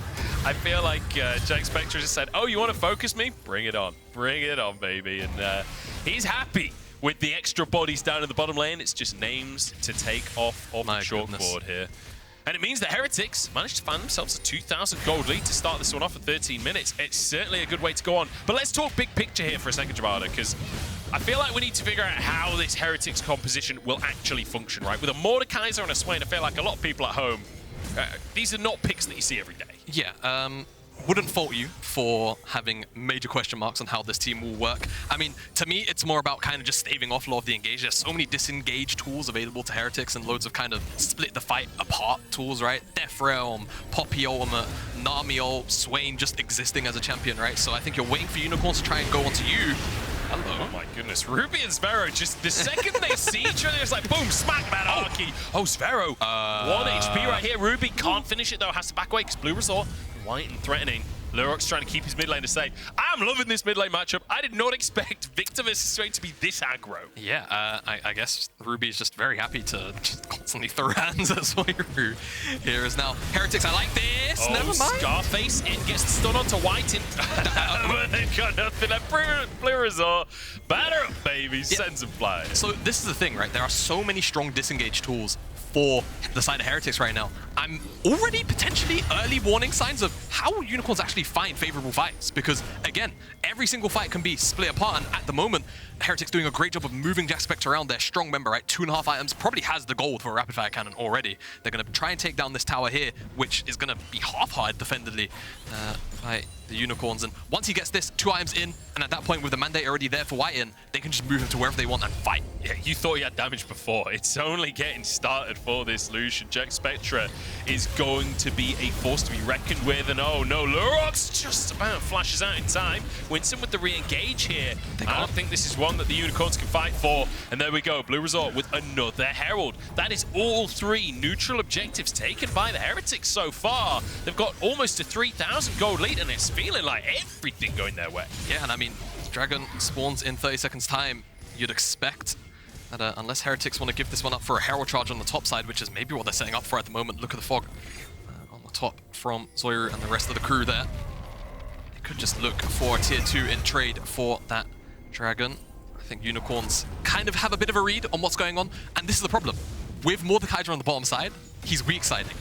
I feel like Jackspektra just said, oh, you want to focus me? Bring it on. Bring it on, baby. And he's happy with the extra bodies down in the bottom lane. It's just names to take off of the chalkboard here. And it means the Heretics managed to find themselves a 2,000 gold lead to start this one off at 13 minutes. It's certainly a good way to go on. But let's talk big picture here for a second, Jamada, because I feel like we need to figure out how this Heretics composition will actually function, right? With a Mordekaiser and a Swain, I feel like a lot of people at home, these are not picks that you see every day. Yeah, wouldn't fault you for having major question marks on how this team will work. I mean, to me, it's more about kind of just staving off a lot of the engage. There's so many disengage tools available to Heretics and loads of kind of split the fight apart tools, right? Death Realm, Poppy Ultimate, Nami ult, Swain just existing as a champion, right? So I think you're waiting for Unicorns to try and go onto you. Hello. Oh my goodness, Ruby and Zwyroo, just the second they see each other, it's like, boom, smack that Arky. Oh, Zwyroo, 1 HP right here. Ruby can't finish it though, has to back away because bluerzor, whiteinn threatening. Lurox trying to keep his mid lane safe. I'm loving this mid lane matchup. I did not expect Viktor versus Swain to be this aggro. Yeah, I guess Ruby is just very happy to just constantly throw hands at Zwyroo. Here is now Heretics. I like this. Oh, Never mind. Scarface, it gets the stun onto whiteinn. But they've got nothing. bluerzor, batter up, baby. Sends them flying. So this is the thing, right? There are so many strong disengage tools for the side of Heretics right now. I'm already potentially early warning signs of how will Unicorns actually find favorable fights, because again, every single fight can be split apart, and at the moment, Heretics doing a great job of moving Jackspektra around. Their strong member, right? 2.5 items, probably has the gold for a rapid fire cannon already. They're gonna try and take down this tower here, which is gonna be half-hard defendedly by the Unicorns. And once he gets this, 2 items in, and at that point with the mandate already there for whiteinn, they can just move him to wherever they want and fight. Yeah, you thought he had damage before. It's only getting started for this Lucian. Jackspektra is going to be a force to be reckoned with, and oh no, Lurox just about flashes out in time. Winsome with the re-engage here. I don't think this is one that the Unicorns can fight for. And there we go, bluerzor with another Herald. That is all 3 neutral objectives taken by the Heretics so far. They've got almost a 3,000 gold lead, and it's feeling like everything going their way. Yeah, and I mean, Dragon spawns in 30 seconds time. You'd expect that unless Heretics want to give this one up for a Herald charge on the top side, which is maybe what they're setting up for at the moment. Look at the fog on the top from Zwyroo and the rest of the crew there. They could just look for a tier 2 in trade for that Dragon. I think Unicorns kind of have a bit of a read on what's going on, and this is the problem. With Mordekaiser on the bottom side, he's weak siding.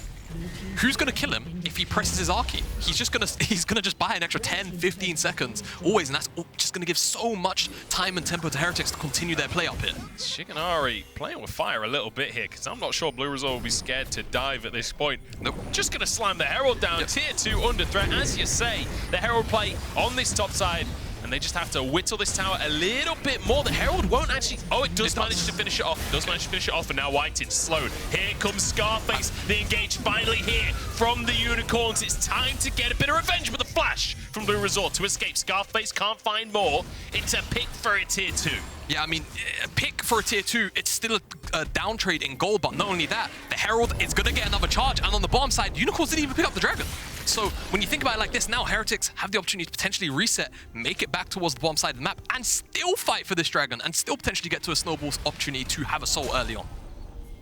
Who's gonna kill him if he presses his Arky? He's gonna just buy an extra 10, 15 seconds always, and that's just gonna give so much time and tempo to Heretics to continue their play up here. Shiganari playing with fire a little bit here, because I'm not sure bluerzor will be scared to dive at this point. Nope. Just gonna slam the Herald down, yep. Tier 2 under threat. As you say, the Herald play on this top side, and they just have to whittle this tower a little bit more. The Herald won't actually... Oh, it does manage to finish it off. It does manage to finish it off, and now whiteinn slowed. Here comes Scarface. The engage finally here from the Unicorns. It's time to get a bit of revenge with a flash from bluerzor to escape. Scarface can't find more. It's a pick for a tier 2. Yeah, I mean, a pick for a tier 2, it's still a down trade in gold, but not only that, the Herald is going to get another charge, and on the bottom side, Unicorns didn't even pick up the Dragon. So when you think about it like this, now Heretics have the opportunity to potentially reset, make it back towards the bottom side of the map, and still fight for this Dragon, and still potentially get to a snowball's opportunity to have a soul early on.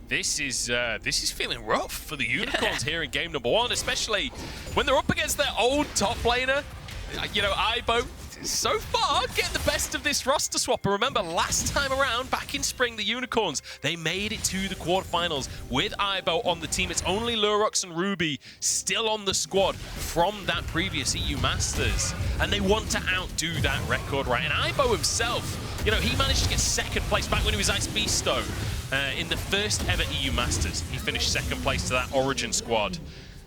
This is feeling rough for the Unicorns here in game number 1, especially when they're up against their old top laner. You know, Aibo, so far, getting the best of this roster swap. And remember, last time around, back in spring, the Unicorns, they made it to the quarterfinals with Aibo on the team. It's only Lurox and Ruby still on the squad from that previous EU Masters. And they want to outdo that record, right? And Aibo himself, you know, he managed to get 2nd place back when he was Ice Beasto in the first ever EU Masters. He finished 2nd place to that Origin squad.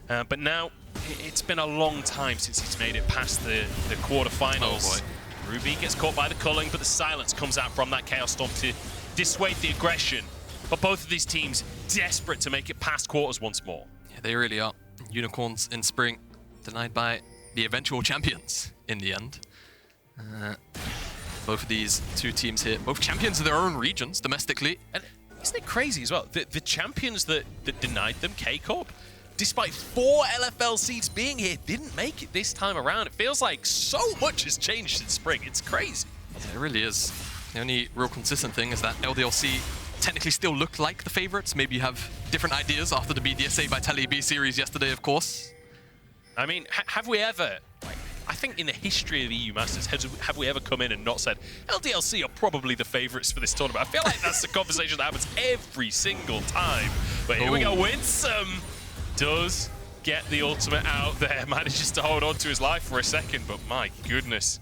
But now, it's been a long time since he's made it past the quarterfinals. Oh boy. Ruby gets caught by the culling, but the silence comes out from that Chaos Storm to dissuade the aggression. But both of these teams desperate to make it past quarters once more. Yeah, they really are. Unicorns in spring, denied by the eventual champions in the end. Both of these 2 teams here, both champions of their own regions domestically. And isn't it crazy as well? The champions that denied them, K-Corp, despite 4 LFL seeds being here, didn't make it this time around. It feels like so much has changed since spring. It's crazy. Yeah, it really is. The only real consistent thing is that LDLC technically still look like the favorites. Maybe you have different ideas after the BDSA Vitality B series yesterday, of course. I mean, have we ever... I think in the history of the EU Masters, have we ever come in and not said, LDLC are probably the favourites for this tournament? I feel like that's the conversation that happens every single time. But here we go, Winsome does get the ultimate out there, manages to hold on to his life for a second, but my goodness.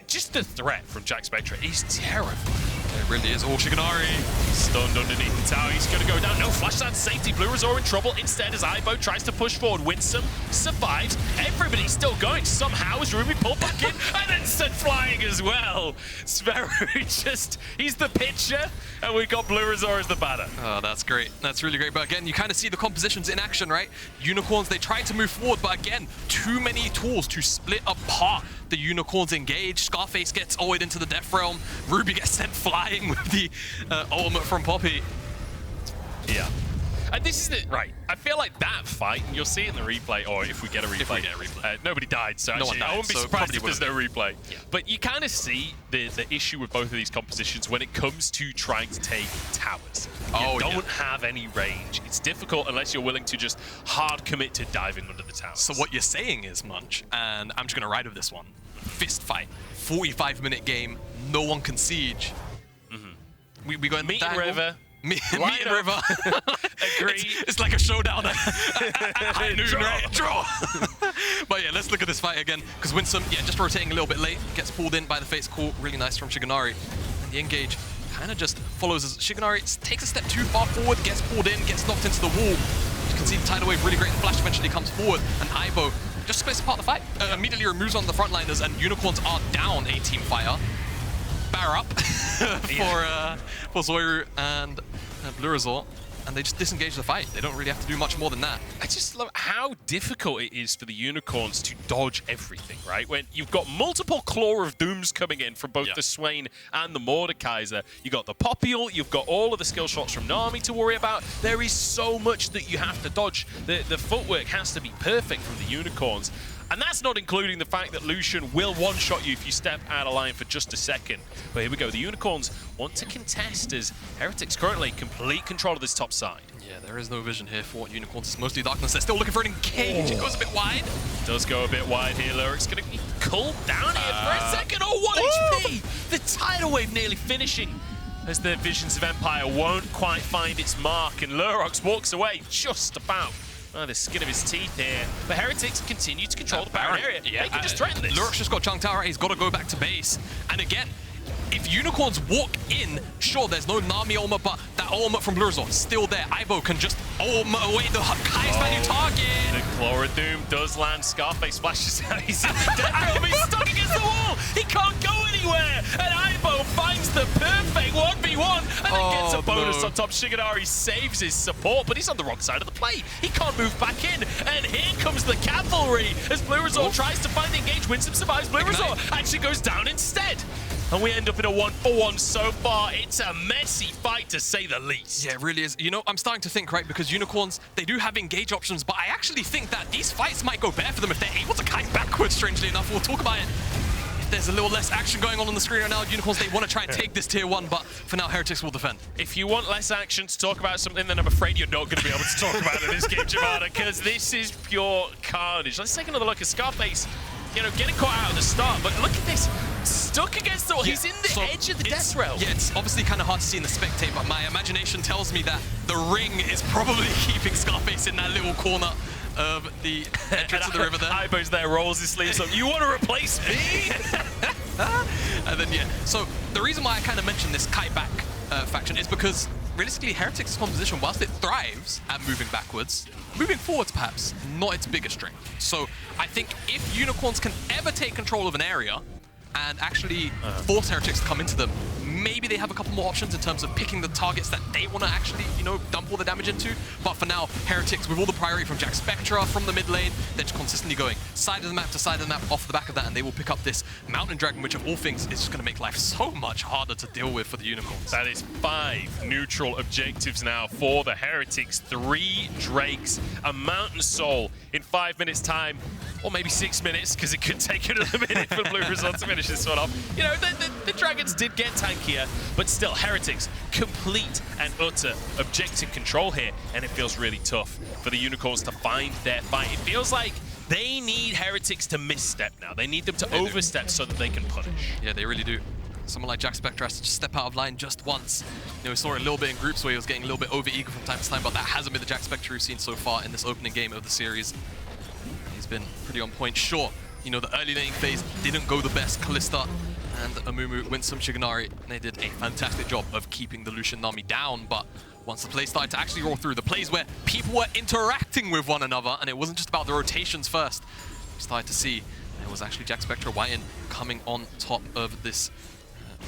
Just the threat from Jackspektra is terrifying. It really is. Oh, Shiganari stunned underneath the tower. He's going to go down. No flash that safety. bluerzor in trouble. Instead, as Ibo tries to push forward, Winsome survives. Everybody's still going. Somehow is Ruby pulled back in and then sent flying as well. Zwyroo he's the pitcher, and we've got bluerzor as the batter. Oh, that's great. That's really great. But again, you kind of see the compositions in action, right? Unicorns, they try to move forward, but again, too many tools to split apart. The Unicorns engage. Scarface gets ulted into the Death Realm. Ruby gets sent flying with the ultimate from Poppy. Yeah. And this is it, right? I feel like that fight, and you'll see it in the replay, or if we get a replay. If we get a replay. Nobody died, so no one died, I wouldn't be so surprised if there's no wouldn't. replay. Yeah. But you kind of see the issue with both of these compositions when it comes to trying to take towers. You don't have any range. It's difficult unless you're willing to just hard commit to diving under the towers. So what you're saying is, Munch, and I'm just going to ride with this one, fist fight, 45-minute game, no one can siege. We go in Meet and River. Meet and River. Agree. It's like a showdown at high noon, right? Draw. But yeah, let's look at this fight again, because Winsome, just rotating a little bit late, gets pulled in by the face call. Really nice from Shiganari. And the engage kind of just follows as Shiganari takes a step too far forward, gets pulled in, gets knocked into the wall. You can see the tidal wave really great, and Flash eventually comes forward, and Ibo just splits apart the fight. Immediately removes on the frontliners, and Unicorns are down a team fire. Bar up for Zwyroo and bluerzor, and they just disengage the fight. They don't really have to do much more than that. I just love how difficult it is for the Unicorns to dodge everything, right? When you've got multiple Claw of Dooms coming in from both the Swain and the Mordekaiser. You've got the Poppy ult, you've got all of the skill shots from Nami to worry about. There is so much that you have to dodge. The footwork has to be perfect from the Unicorns. And that's not including the fact that Lucian will one-shot you if you step out of line for just a second. But here we go. The Unicorns want to contest as Heretics currently complete control of this top side. Yeah, there is no vision here for Unicorns. It's mostly darkness. They're still looking for an engage. It goes a bit wide. Does go a bit wide here. Lurox going to be cooled down here for a second. Oh, 1 HP! The tidal wave nearly finishing as the Visions of Empire won't quite find its mark. And Lurox walks away just about. The skin of his teeth here. But Heretics continue to control the Baron area. Yeah, they can just threaten this. Lurox just got chunked out. He's got to go back to base. And again, if Unicorns walk in, sure, there's no Nami ultimate, but that ultimate from bluerzor is still there. Ibo can just ultimate away the highest value target. The Claw of Doom does land. Scarface flashes out. He's in the death realm. He's stuck against the wall. He can't go anywhere. And Ibo finds the perfect 1v1 and then gets a bonus on top. Shiganari saves his support, but he's on the wrong side of the plate. He can't move back in. And here comes the cavalry as bluerzor tries to find the engage. Winsome survives. bluerzor actually goes down instead. And we end up in a 1-for-1 so far. It's a messy fight, to say the least. Yeah, it really is. You know, I'm starting to think, right, because Unicorns, they do have engage options, but I actually think that these fights might go better for them if they're able to kite backwards, strangely enough. We'll talk about it. If there's a little less action going on the screen right now, Unicorns, they want to try and take this tier 1, but for now, Heretics will defend. If you want less action to talk about something, then I'm afraid you're not going to be able to talk about it in this game, Jamada, because this is pure carnage. Let's take another look at Scarface. You know, getting caught out at the start, but look at this. Stuck against the wall. He's in the edge of the death realm. Yeah, it's obviously kind of hard to see in the spectate, but my imagination tells me that the ring is probably keeping Scarface in that little corner of the entrance of the river there. Ibo's there, rolls his sleeves up. You want to replace me? And then, yeah. So the reason why I kind of mentioned this kite back faction is because realistically, Heretics' composition, whilst it thrives at moving backwards, moving forwards perhaps not its biggest strength. So I think if Unicorns can ever take control of an area and actually force Heretics to come into them, maybe they have a couple more options in terms of picking the targets that they want to actually, you know, dump all the damage into. But for now, Heretics, with all the priority from Jackspektra from the mid lane, they're just consistently going side of the map to side of the map off the back of that, and they will pick up this Mountain Dragon, which of all things is just going to make life so much harder to deal with for the Unicorns. That is 5 neutral objectives now for the Heretics. 3 Drakes, a Mountain Soul in 5 minutes time, or maybe 6 minutes, because it could take another minute for bluerzor to finish this one off. You know, the Dragons did get tankier, but still, Heretics complete and utter objective control here, and it feels really tough for the Unicorns to find their fight. It feels like they need Heretics to misstep now. They need them to overstep so that they can punish. Yeah, they really do. Someone like Jackspektra has to just step out of line just once. You know, we saw it a little bit in groups where he was getting a little bit over-eager from time to time, but that hasn't been the Jackspektra we've seen so far in this opening game of the series. He's been pretty on point. Sure, you know, the early laning phase didn't go the best. Kalista and Amumu, Winsome, Shiganari, they did a fantastic job of keeping the Lucian Nami down, but once the plays started to actually roll through, the plays where people were interacting with one another, and it wasn't just about the rotations first, we started to see it was actually Jackspektra, whiteinn coming on top of this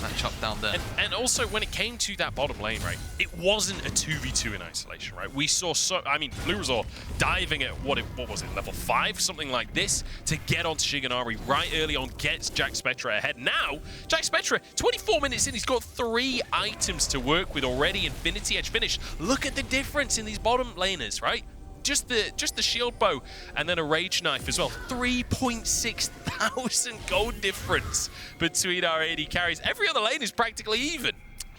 matchup down there. And also, when it came to that bottom lane, right, it wasn't a 2v2 in isolation, right? We saw bluerzor diving at, what was it, level 5, something like this, to get onto Shiganari right early on, gets Jackspektra ahead. Now, Jackspektra, 24 minutes in, he's got 3 items to work with already, Infinity Edge finished. Look at the difference in these bottom laners, right? Just the shield bow and then a rage knife as well. 3.6 thousand gold difference between our AD carries. Every other lane is practically even.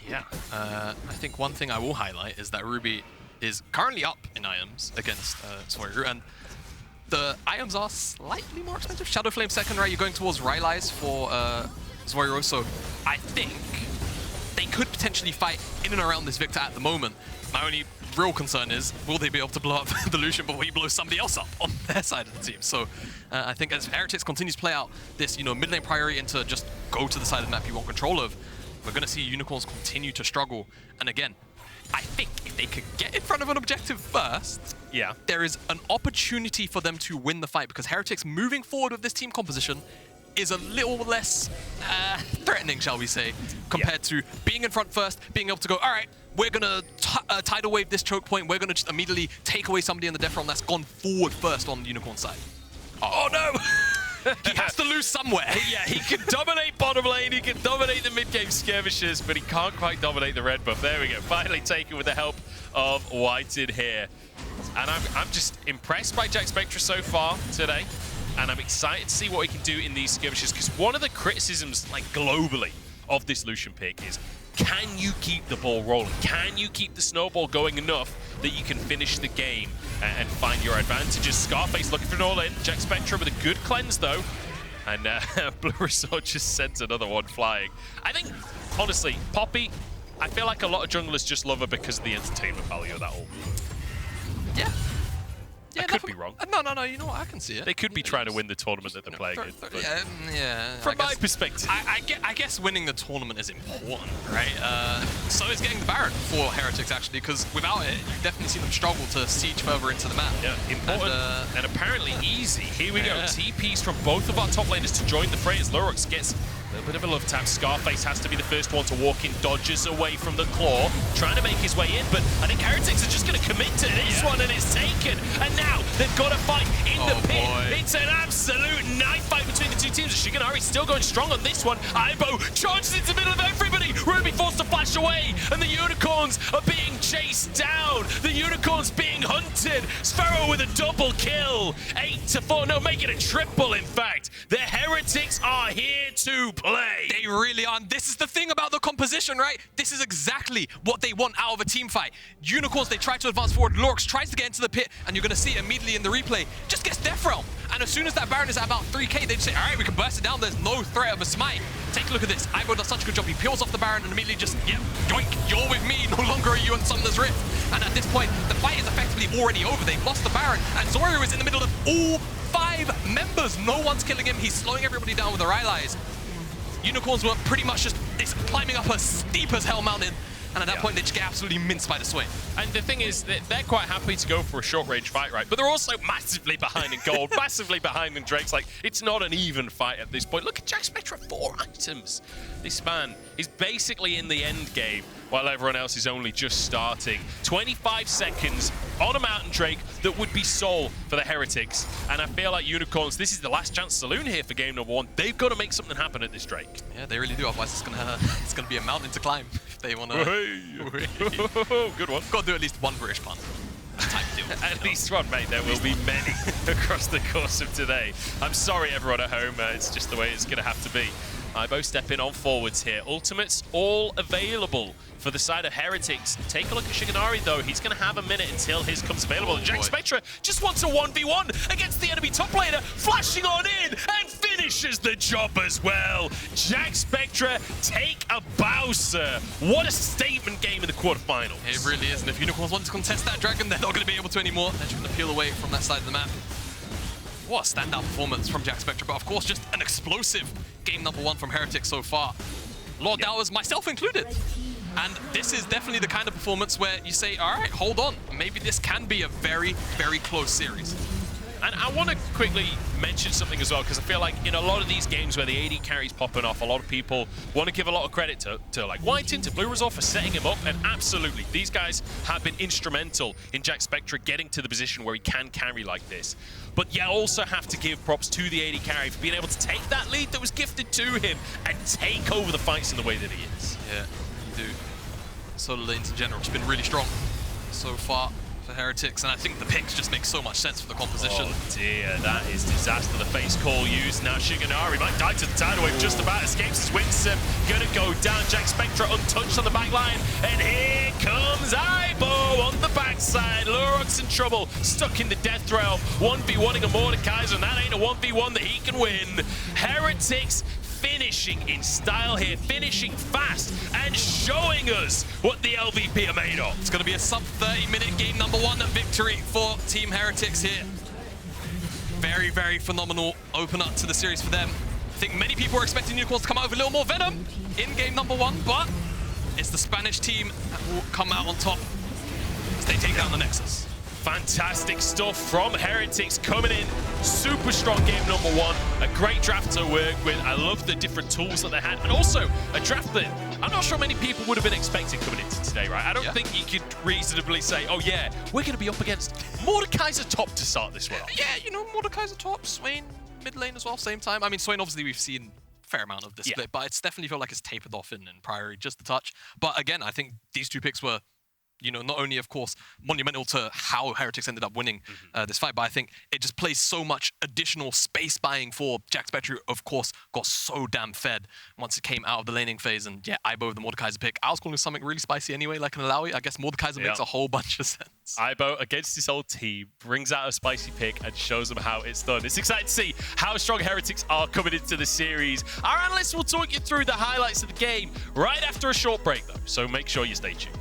Yeah, I think one thing I will highlight is that Ruby is currently up in items against Zwyroo, and the items are slightly more expensive. Shadow Flame second, right? You're going towards Rylai's for Zwyroo, so I think they could potentially fight in and around this Viktor at the moment. My only real concern is, will they be able to blow up the Lucian before he blows somebody else up on their side of the team? So I think as Heretics continues to play out this, you know, mid lane priority into just go to the side of the map you want control of, we're going to see Unicorns continue to struggle. And again, I think if they could get in front of an objective first, yeah, there is an opportunity for them to win the fight, because Heretics moving forward with this team composition is a little less threatening, shall we say, compared to being in front first, being able to go, all right, we're going to tidal wave this choke point, we're going to just immediately take away somebody in the death realm that's gone forward first on Unicorn's side. Oh no! He has to lose somewhere. Yeah, he can dominate bottom lane, he can dominate the mid-game skirmishes, but he can't quite dominate the red buff. There we go, finally taken with the help of whiteinn here. And I'm just impressed by Jackspektra so far today. And I'm excited to see what he can do in these skirmishes, because one of the criticisms, like globally, of this Lucian pick is, can you keep the ball rolling? Can you keep the snowball going enough that you can finish the game and find your advantages? Scarface looking for an all-in. Jackspektra with a good cleanse, though. And bluerzor just sends another one flying. I think, honestly, Poppy, I feel like a lot of junglers just love her because of the entertainment value of that ult. Yeah. I could be wrong. No, you know what? I can see it. They could be trying to win the tournament that they're playing in. Yeah. From my perspective. I guess winning the tournament is important, right? So is getting the Baron for Heretics, actually, because without it, you definitely see them struggle to siege further into the map. Yeah, important and apparently easy. Here we go. TPs from both of our top laners to join the fray as Lurox gets a little bit of a love tap. Scarface has to be the first one to walk in, dodges away from the claw, trying to make his way in, but I think Heretics are just going to commit to this one, and it's taken. And now they've got to fight in the pit. Boy. It's an absolute knife fight between the two teams. Shiganari still going strong on this one. Aibo charges into the middle of everybody. Ruby forced to flash away, and the Unicorns are being chased down. The Unicorns being hunted. Zwyroo with a double kill. 8-4, no, make it a triple, in fact. The Heretics are here to play. They really are. And this is the thing about the composition, right? This is exactly what they want out of a team fight. Unicorns, they try to advance forward. Lurox tries to get into the pit, and you're going to see it immediately in the replay. Just gets Death Realm. And as soon as that Baron is at about 3k, they just say, all right, we can burst it down. There's no threat of a smite. Take a look at this. Aibo does such a good job. He peels off the Baron and immediately just, yeah, yoink, you're with me. No longer are you on Summoner's Rift. And at this point, the fight is effectively already over. They've lost the Baron, and Zwyroo is in the middle of all 5 members. No one's killing him. He's slowing everybody down with the Rylai's. Unicorns were pretty much just climbing up a steep as hell mountain, and at that point they just get absolutely minced by the Swain. And the thing is, they're quite happy to go for a short-range fight, right? But they're also massively behind in gold, massively behind in Drakes. Like, it's not an even fight at this point. Look at Jackspektra, 4 items. This man is basically in the end game, while everyone else is only just starting. 25 seconds on a Mountain Drake that would be soul for the Heretics. And I feel like Unicorns, this is the last chance saloon here for game number 1. They've got to make something happen at this Drake. Yeah, they really do. Otherwise, it's gonna be a mountain to climb if they want to. Good one. Got to do at least one British pun. Type deal. At least one, mate. There will be many across the course of today. I'm sorry, everyone at home. It's just the way it's going to have to be. Aibo stepping on forwards here. Ultimates all available for the side of Heretics. Take a look at Shiganari, though. He's going to have a minute until his comes available. Jackspektra just wants a 1v1 against the enemy top laner, flashing on in and finishes the job as well. Jackspektra, take a bow, sir. What a statement game in the quarterfinals. It really is. And if Unicorns want to contest that dragon, they're not going to be able to anymore. They're just going to peel away from that side of the map. what a standout performance from Jackspektra, but of course just an explosive game number 1 from Heretics so far. Lord Dowers, myself included. And this is definitely the kind of performance where you say, all right, hold on, maybe this can be a very, very close series. And I want to quickly mention something as well, because I feel like in a lot of these games where the AD carry's popping off, a lot of people want to give a lot of credit to like whiteinn, to bluerzor for setting him up, and absolutely, these guys have been instrumental in Jackspektra getting to the position where he can carry like this. But you also have to give props to the AD carry for being able to take that lead that was gifted to him and take over the fights in the way that he is. Yeah, you do. Solo lanes in general have been really strong so far for Heretics, and I think the picks just make so much sense for the composition. Oh dear, that is disaster. The face call used. Now Shiganari might die to the tidal wave, just about escapes as Winsome. Gonna go down. Jackspektra untouched on the back line, and here comes Ibo on the backside. Lurox in trouble, stuck in the death rail. 1v1ing a Mordekaiser, and that ain't a 1v1 that he can win. Heretics finishing in style here, finishing fast, and showing us what the LVP are made of. It's going to be a sub-30-minute game number 1 victory for Team Heretics here. Very, very phenomenal open up to the series for them. I think many people were expecting Unicorns to come out with a little more venom in game number 1, but it's the Spanish team that will come out on top as they take down the Nexus. Fantastic stuff from Heretics coming in. Super strong game number 1. A great draft to work with. I love the different tools that they had. And also a draft that I'm not sure many people would have been expecting coming into today, right? I don't think you could reasonably say, oh yeah, we're going to be up against Mordekaiser top to start this one off. Yeah, you know, Mordekaiser top, Swain mid lane as well, same time. I mean, Swain obviously we've seen a fair amount of this split, but it's definitely felt like it's tapered off in priority just a touch. But again, I think these 2 picks were, you know, not only, of course, monumental to how Heretics ended up winning this fight, but I think it just plays so much additional space buying for Jackspektra, who, of course, got so damn fed once it came out of the laning phase. And yeah, Ibo, the Mordekaiser pick, I was calling something really spicy anyway, like an Alawi. I guess Mordekaiser makes a whole bunch of sense. Ibo against his old team brings out a spicy pick and shows them how it's done. It's exciting to see how strong Heretics are coming into the series. Our analysts will talk you through the highlights of the game right after a short break, though, so make sure you stay tuned.